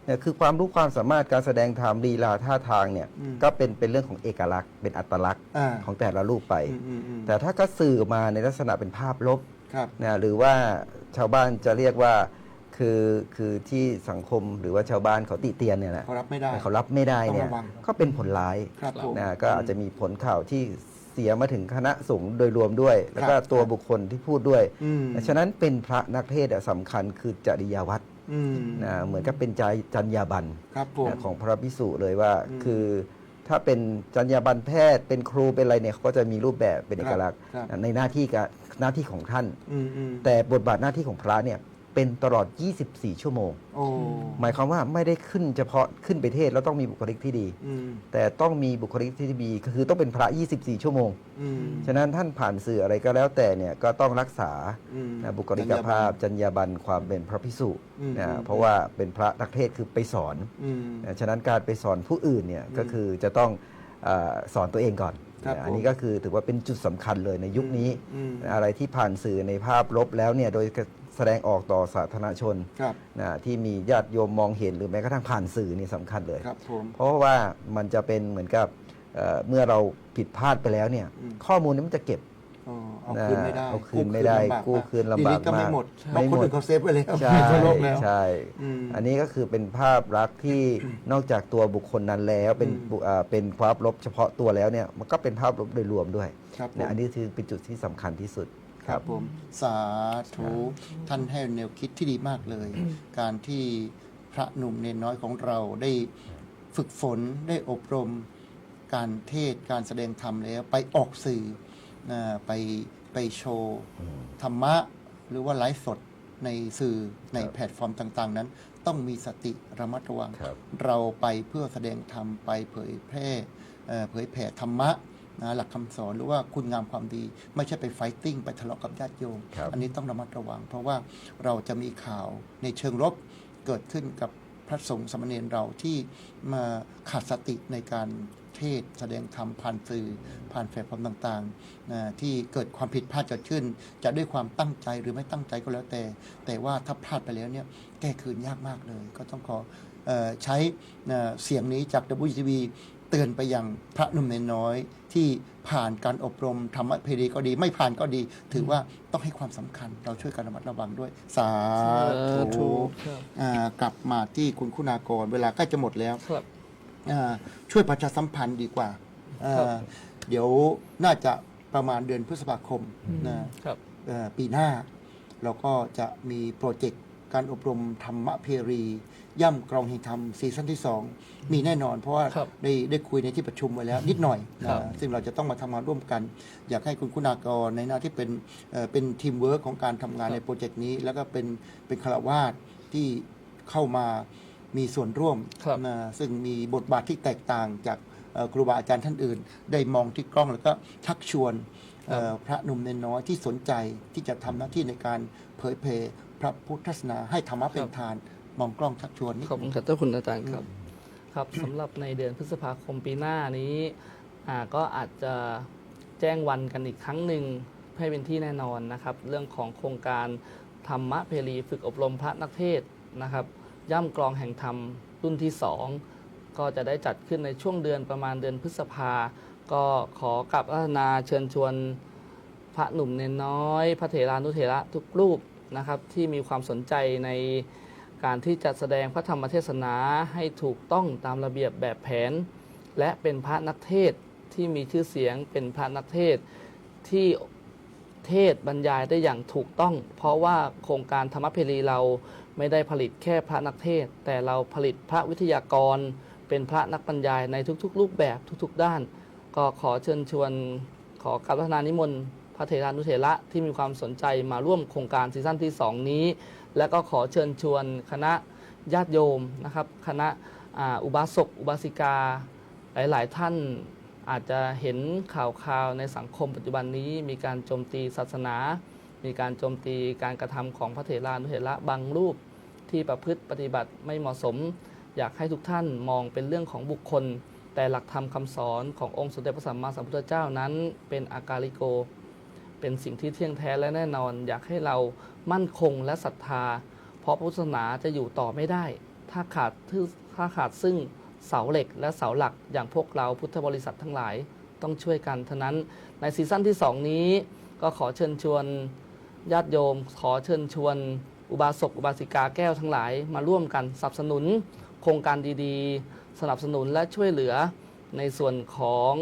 เนี่ยคือความรู้ความสามารถการแสดงธรรมลีลาท่าทางเนี่ยก็เป็นเรื่องของเอกลักษณ์เป็นอัตลักษณ์ อ่า ของแต่ละรูปไป อืม แต่ถ้าก็สื่อมาในลักษณะเป็นภาพลบ ครับ นะหรือว่าชาวบ้านจะเรียกว่าคือที่สังคมหรือว่าชาวบ้านเขาติเตียนเนี่ยนะ เขารับไม่ได้ เขารับไม่ได้เนี่ย ต้องระวัง ก็เป็นผลร้าย ครับผม นะก็อาจจะมีผลข่าวที่เสียมาถึงคณะสงฆ์โดยรวมด้วย แล้วก็ ครับ ตัวบุคคลที่พูดด้วย อืม ฉะนั้นเป็นพระนักเทศน์สำคัญคือจริยวัตร อืม นะเหมือนกับเป็นจรรยาบรรณ ครับผม นะของพระภิกษุเลยว่า อืม คือถ้าเป็นจรรยาบรรณแพทย์เป็นครูเป็นอะไรเนี่ยเขาก็จะมีรูปแบบเป็นเอกลักษณ์ ครับ ในหน้าที่ของท่าน อืม แต่บทบาทหน้าที่ของพระเนี่ยเป็นตลอด 24 ชั่วโมง โอ้ หมายความว่าไม่ได้ขึ้นเฉพาะขึ้นไปเทศน์แล้วต้องมีบุคลิกที่ดี อืม แต่ต้องมีบุคลิกที่ดีก็คือต้องเป็นพระ 24 ชั่วโมง อืม ฉะนั้นท่านผ่านสื่ออะไรก็แล้วแต่เนี่ยก็ต้องรักษา อืม บุคลิกภาพจรรยาบรรณความเป็นพระภิกษุ อืม นะเพราะว่าเป็นพระนักเทศน์คือไปสอน อืม ฉะนั้นการไปสอนผู้อื่นเนี่ยก็คือจะต้องสอนตัวเองก่อน ครับ อันนี้ก็คือถือว่าเป็นจุดสำคัญเลยในยุคนี้ อืม อะไรที่ผ่านสื่อในภาพลบแล้วเนี่ยโดยแสดงออกต่อสาธารณชน ครับ ที่มีญาติโยมมองเห็นหรือแม้กระทั่งผ่านสื่อนี่สำคัญเลย ครับผม เพราะว่ามันจะเป็นเหมือนกับเมื่อเราผิดพลาดไปแล้วเนี่ย อืม ข้อมูลนี้มันจะเก็บ เอาคืนไม่ได้ เอาคืนไม่ได้กู้คืนลำบาก ดีก็ไม่ มาก หมด ไม่ บางคน หมด อื่นเขาเซฟไว้แล้ว ใช่ เขาลบแล้ว ใช่ อืม อันนี้ก็คือเป็นภาพลักษณ์ที่นอกจากตัวบุคคลนั้นแล้วเป็นภาพลบเฉพาะตัวแล้วเนี่ยมันก็เป็นภาพลบโดยรวมด้วย ครับผม เนี่ยอันนี้คือเป็นจุดที่สำคัญที่สุด ครับผมสาธุท่านให้แนวคิดที่ดีมากเลย การที่พระหนุ่มเนนน้อยของเราได้ฝึกฝนได้อบรมการเทศน์การแสดงธรรมแล้วไปออกสื่อไปโชว์ธรรมะหรือว่าไลฟ์สดในสื่อในแพลตฟอร์มต่างๆ นั้น ต้องมีสติระมัดระวัง ครับ เราไปเพื่อแสดงธรรมไปเผยแพร่ธรรมะ นะหลักคำสอนหรือว่าคุณงามความดี ไม่ใช่ไปไฟติ้งไปทะเลาะกับญาติโยม ครับ อันนี้ต้องระมัดระวัง เพราะว่าเราจะมีข่าวในเชิงลบเกิดขึ้นกับพระสงฆ์สามเณรเราที่มาขาดสติในการเทศน์แสดงธรรมผ่านสื่อผ่านแพลตฟอร์มต่างๆนะที่เกิดความผิดพลาดเกิดขึ้น จะด้วยความตั้งใจหรือไม่ตั้งใจก็แล้วแต่ว่าถ้าพลาดไปแล้วเนี่ยแก้คืนยากมากเลย ก็ต้องขอใช้เสียงนี้จาก WTV เตือนไปยังพระหนุ่มเนนน้อยที่ผ่านการอบรมธรรมะเพรีก็ดี ไม่ผ่านก็ดี ถือว่าต้องให้ความสำคัญเราช่วยกันระมัดระวังด้วย สาธุ ครับ กลับมาที่คุณคุณากรเวลาใกล้จะหมดแล้ว ครับ ช่วยประชาสัมพันธ์ดีกว่า ครับ เดี๋ยวน่าจะประมาณเดือนพฤษภาคมนะครับ ปีหน้า เราก็จะมีโปรเจกต์การอบรมธรรมะเพรีย่ำกรองแห่งธรรมซีซั่นที่ 2 มีแน่นอน เพราะว่า ครับ ได้คุยในที่ประชุมไว้แล้วนิดหน่อย ครั นะ บ ซึ่งเราจะต้องมาทำงานร่วมกัน อยากให้คุณคุณากรในหน้าที่เป็นทีมเวิร์กของการทำงานในโปรเจกต์นี้ แล้วก็เป็นฆราวาสที่เข้ามามีส่วนร่วม ครับ นะซึ่งมีบทบาทที่แตกต่างจากครูบาอาจารย์ท่านอื่น ได้มองที่กล้องแล้วก็ชักชวนพระหนุ่มเนนน้อยที่สนใจที่จะทำหน้าที่ในการเผยแผ่พระพุทธศาสนาให้ธรรมะเป็นทาน มองกล้องชักชวนนิด ขอบคุณครับเจ้าคุณอาจารย์ครับ ครับสำหรับในเดือนพฤษภาคมปีหน้านี้ก็อาจจะแจ้งวันกันอีกครั้งหนึ่งให้เป็นที่แน่นอนนะครับ เรื่องของโครงการธรรมะเพรีฝึกอบรมพระนักเทศน์นะครับ ย่ำกรองแห่งธรรมรุ่นที่ 2 ก็จะได้จัดขึ้นในช่วงเดือนประมาณเดือนพฤษภา ก็ขอกราบอาราธนาเชิญชวนพระหนุ่มเนนน้อย พระเถรานุเถระทุกรูปนะครับที่มีความสนใจในการที่จะแสดงพระธรรมเทศนาให้ถูกต้องตามระเบียบแบบแผน และเป็นพระนักเทศน์ที่มีชื่อเสียงเป็นพระนักเทศน์ที่เทศน์บรรยายได้อย่างถูกต้อง เพราะว่าโครงการธรรมเพรีเราไม่ได้ผลิตแค่พระนักเทศน์แต่เราผลิตพระวิทยากรเป็นพระนักบรรยายในทุกๆ รูปแบบทุกๆด้าน ก็ขอเชิญชวนขอกราบอาราธนานิมนต์พระเถรานุเถระที่มีความสนใจมาร่วมโครงการซีซั่นที่ 2 นี้ และก็ขอเชิญชวนคณะญาติโยมนะครับคณะอุบาสกอุบาสิกาหลาย ๆ ท่านอาจจะเห็นข่าวในสังคมปัจจุบันนี้มีการโจมตีศาสนา มีการโจมตีการกระทำของพระเถรานุเถระบางรูปที่ประพฤติปฏิบัติไม่เหมาะสม อยากให้ทุกท่านมองเป็นเรื่องของบุคคล แต่หลักธรรมคำสอนขององค์สมเด็จพระสัมมาสัมพุทธเจ้านั้นเป็นอากาลิโก เป็นสิ่งที่เที่ยงแท้และแน่นอน อยากให้เรามั่นคงและศรัทธา เพราะพุทธศาสนาจะอยู่ต่อไม่ได้ ถ้าขาดซึ่งเสาเหล็กและเสาหลักอย่างพวกเราพุทธบริษัททั้งหลายต้องช่วยกันเท่านั้นในซีซั่นที่ 2 นี้ก็ขอเชิญชวนญาติโยม ขอเชิญชวนอุบาสกอุบาสิกาแก้วทั้งหลายมาร่วมกันสนับสนุนโครงการดีๆ สนับสนุนและช่วยเหลือในส่วนของ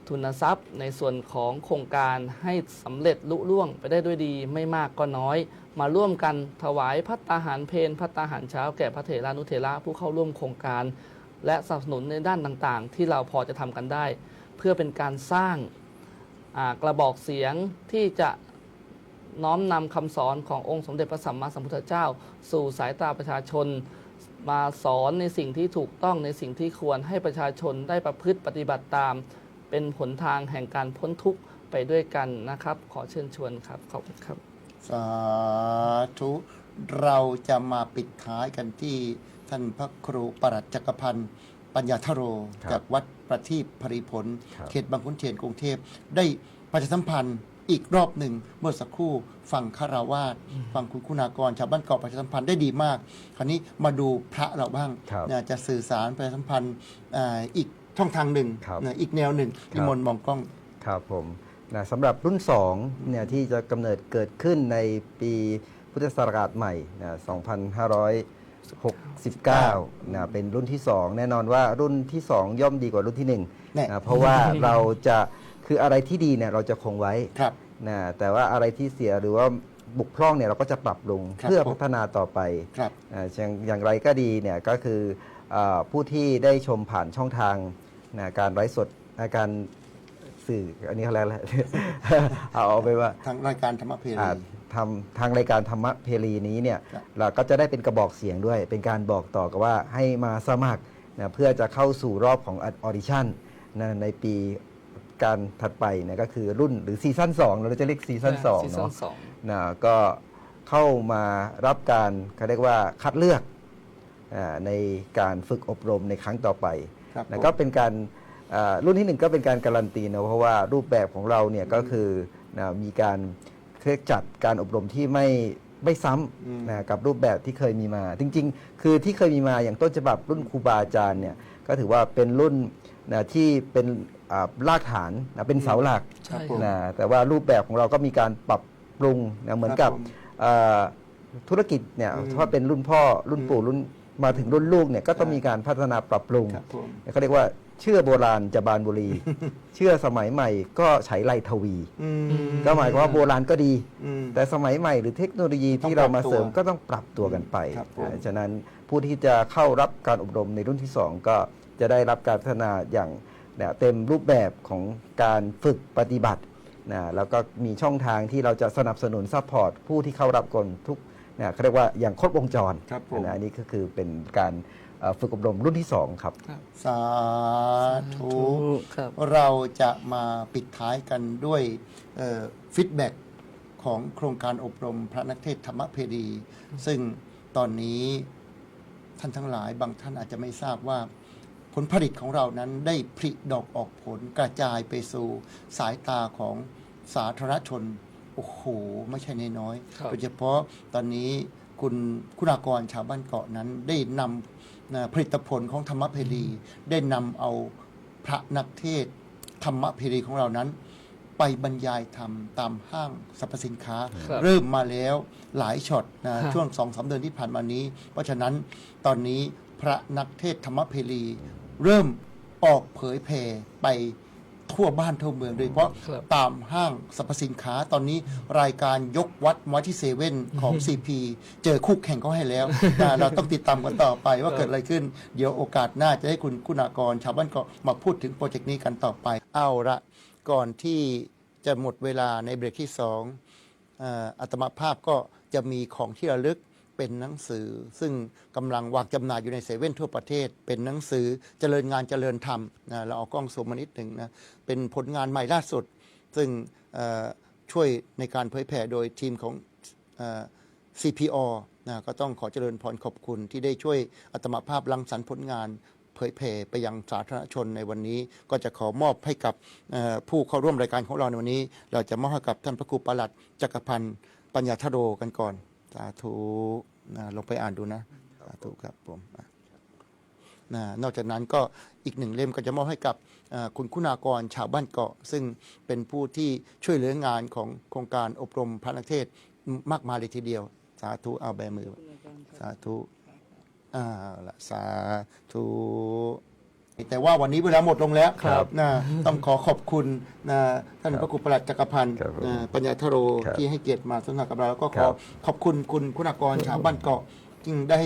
ทุนทรัพย์ ในส่วนของโครงการให้สำเร็จลุล่วงไปได้ด้วยดีไม่มากก็น้อย มาร่วมกันถวายภัตตาหารเพลภัตตาหารเช้าแก่พระเถรานุเถระผู้เข้าร่วมโครงการ และสนับสนุนในด้านต่างๆ ที่เราพอจะทำกันได้ เพื่อเป็นการสร้างกระบอกเสียงที่จะน้อมนำคำสอนขององค์สมเด็จพระสัมมาสัมพุทธเจ้า สู่สายตาประชาชน มาสอนในสิ่งที่ถูกต้องในสิ่งที่ควรให้ประชาชนได้ประพฤติปฏิบัติตาม เป็นหนทางแห่งการพ้นทุกข์ไปด้วยกันนะครับ ขอเชิญชวนครับขอบคุณครับ สาธุเราจะมาปิดท้ายกันที่ท่านพระครูปรัชจักรพันธ์ปัญญาธโร ครับ จากวัดประทีปภริผล ครับ เขตบางขุนเทียนกรุงเทพได้ประชาสัมพันธ์อีกรอบหนึ่งเมื่อสักครู่ฟังคาราวาสฟังคุณคุณากรชาวบ้านเกาะประชาสัมพันธ์ได้ดีมาก คราวนี้มาดูพระเราบ้าง ครับ นะจะสื่อสารประชาสัมพันธ์อีกช่องทางหนึ่ง ครับ นะอีกแนวหนึ่ง ครับ นิมนต์มองกล้อง ครับผมนะสำหรับรุ่น2เนี่ยที่จะกำเนิดเกิดขึ้นในปีพุทธศักราชใหม่นะ2569นะเป็นรุ่นที่ 2 แน่นอนว่ารุ่นที่ 2 ย่อมดีกว่ารุ่นที่ แน่ 1นะเพราะว่าเราจะคืออะไรที่ดีเนี่ยเราจะคงไว้ ครับ นะแต่ว่าอะไรที่เสียหรือว่าบุกพร่องเนี่ยเราก็จะปรับปรุง ครับ เพื่อพัฒนาต่อไป ครับ อย่างไรก็ดีเนี่ยก็คือผู้ที่ได้ชมผ่านช่องทางนะการไลฟ์สดการสื่ออันนี้เขาเรียกอะไร เอาไปว่า ทางรายการธรรมเพรี ทางรายการธรรมะเพรีนี้เนี่ย ครับ เราก็จะได้เป็นกระบอกเสียงด้วย เป็นการบอกต่อกับว่าให้มาสมัครนะเพื่อจะเข้าสู่รอบของออดิชั่นนะในปี การถัดไปเนี่ยก็คือรุ่นหรือซีซั่น2เราจะเรียกซีซั่น2 ซีซั่ เนาะ นสอง นะก็เข้ามารับการเขาเรียกว่าคัดเลือกในการฝึกอบรมในครั้งต่อไป ครับ นะก็เป็นการรุ่นที่ 1ก็เป็นการการันตีนะเพราะว่ารูปแบบของเราเนี่ยก็คือนะมีการจัดการอบรมที่ไม่ซ้ำนะกับรูปแบบที่เคยมีมา จริงๆ คือที่เคยมีมาอย่างต้นฉบับรุ่นครูบาอาจารย์เนี่ยก็ถือว่าเป็นรุ่นนะที่เป็นรากฐานนะเป็นเสาหลัก ใช่ นะแต่ว่ารูปแบบของเราก็มีการปรับปรุงนะเหมือนกับธุรกิจเนี่ยถ้าเป็นรุ่นพ่อรุ่นปู่รุ่นมาถึงรุ่นลูกเนี่ยก็ต้องมีการพัฒนาปรับปรุง ครับผม เขาเรียกว่าเชื่อโบราณจะบานบุรี เชื่อสมัยใหม่ก็ใช้ไลทวี ก็หมายความว่าโบราณก็ดี แต่สมัยใหม่หรือเทคโนโลยีที่เรามาเสริมก็ต้องปรับตัวกันไป ครับผม ฉะนั้นผู้ที่จะเข้ารับการอบรมในรุ่นที่ 2 ก็จะได้รับการพัฒนาอย่างเต็มรูปแบบของการฝึกปฏิบัตินะแล้วก็มีช่องทางที่เราจะสนับสนุนซัพพอร์ตผู้ที่เข้ารับก่อนทุกนะเขาเรียกว่าอย่างครบวงจร ครับผม นะอันนี้ก็คือเป็นการฝึกอบรมรุ่นที่ 2 ครับ สาธุ ครับ เราจะมาปิดท้ายกันด้วยฟีดแบ็กของโครงการอบรมพระนักเทศน์ธรรมเพดี ซึ่งตอนนี้ท่านทั้งหลายบางท่านอาจจะไม่ทราบว่า ผลผลิตของเรานั้นได้ผลิดอกออกผลกระจายไปสู่สายตาของสาธารณชน โอ้โห ไม่ใช่น้อย ครับ ๆโดยเฉพาะตอนนี้คุณากรชาวบ้านเกาะนั้นได้นำผลิตผลของธรรมเพดี ได้นำเอาพระนักเทศน์ธรรมเพดีของเรานั้น ไปบรรยายธรรมตามห้างสรรพสินค้า ครับ เริ่มมาแล้วหลายช็อตนะครับ ช่วง 2-3 เดือนที่ผ่านมานี้ เพราะฉะนั้นตอนนี้พระนักเทศน์ธรรมเพลีเริ่มออกเผยแผ่ไปทั่วบ้านทั่วเมืองโดยเฉพาะ ครับ ตามห้างสรรพสินค้าตอนนี้รายการยกวัดมาที่เซเว่นของ CP เจอคู่แข่งเขาให้แล้ว เราต้องติดตามกันต่อไปว่าเกิดอะไรขึ้น เดี๋ยวโอกาสหน้าจะให้คุณากรชาวบ้านเกาะมาพูดถึงโปรเจกต์นี้กันต่อไป เอาละก่อนที่จะหมดเวลาในเบรกที่2อาตมาภาพก็จะมีของที่ระลึกเป็นหนังสือ ซึ่งกำลังวางจำหน่ายอยู่ในเซเว่นทั่วประเทศ เป็นหนังสือเจริญงานเจริญธรรมนะเราเอากล้องซูมมานิดหนึ่งนะเป็นผลงานใหม่ล่าสุด ซึ่งช่วยในการเผยแผ่โดยทีมของCPO นะก็ต้องขอเจริญพรขอบคุณที่ได้ช่วยอาตมาภาพรังสรรค์ผลงานเผยแผ่ไปยังสาธารณชนในวันนี้ ก็จะขอมอบให้กับผู้เข้าร่วมรายการของเราในวันนี้ เราจะมอบให้กับท่านพระครูปลัดจักรพันธ์ปัญญาธโรกันก่อนสาธุลองไปอ่านดูนะสาธุครับผมนอกจากนั้นก็อีกหนึ่งเล่มก็จะมอบให้กับคุณากรชาวบ้านเกาะ ซึ่งเป็นผู้ที่ช่วยเหลืองานของโครงการอบรมพระนักเทศน์มากมายเลยทีเดียว สาธุเอาแบมือสาธุละสาธุแต่ว่าวันนี้เวลาหมดลงแล้ว ครับ นะต้องขอขอบคุณนะท่านพระครูปลัดจักรพันธ์ ครับผม ปัญญาธโร ครับ ที่ให้เกียรติมาสนทนากับเราแล้วก็ข ครั อบ ขอบคุณคุณากรชาวบ้านเกาะจึงได้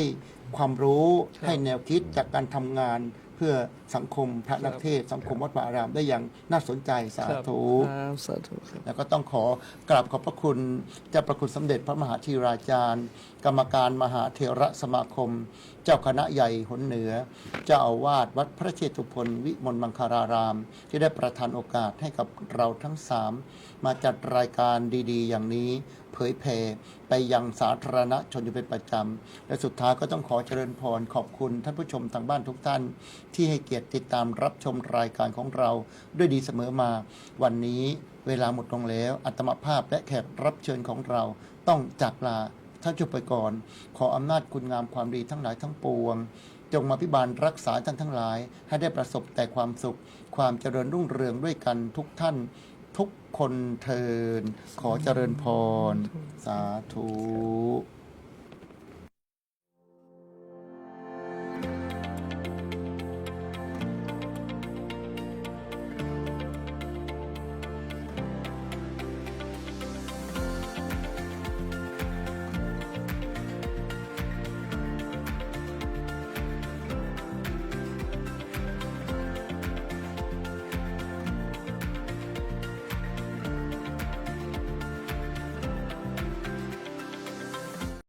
ความรู้ให้แนวคิดจากการทำงานเพื่อสังคมพระนักเทศน์สังคมวัดวาอารามได้อย่างน่าสนใจสาธุ ครับสาธุครับ แล้วก็ต้องขอกราบขอบพระคุณเจ้าประคุณสมเด็จพระมหาธีราจารย์ กรรมการมหาเถระสมาคม เจ้าคณะใหญ่หนเหนือ เจ้าอาวาสวัดพระเชตุพนวิมลมังคาราราม ที่ได้ประทานโอกาสให้กับเราทั้ง 3 มาจัดรายการดีๆ อย่างนี้ เผยแผ่ไปยังสาธารณชนอยู่เป็นประจำ และสุดท้ายก็ต้องขอเจริญพรขอบคุณท่านผู้ชมทางบ้านทุกท่าน ที่ให้เกียรติติดตามรับชมรายการของเราด้วยดีเสมอมา วันนี้เวลาหมดลงแล้วอัตมภาพและแขกรับเชิญของเราต้องจากลาท่านจบไปก่อน ขออำนาจคุณงามความดีทั้งหลายทั้งปวง จงมาพิบาลรักษาท่านทั้งหลาย ให้ได้ประสบแต่ความสุข ความเจริญรุ่งเรืองด้วยกันทุกท่าน ทุกคนเทินขอเจริญพร สาธุ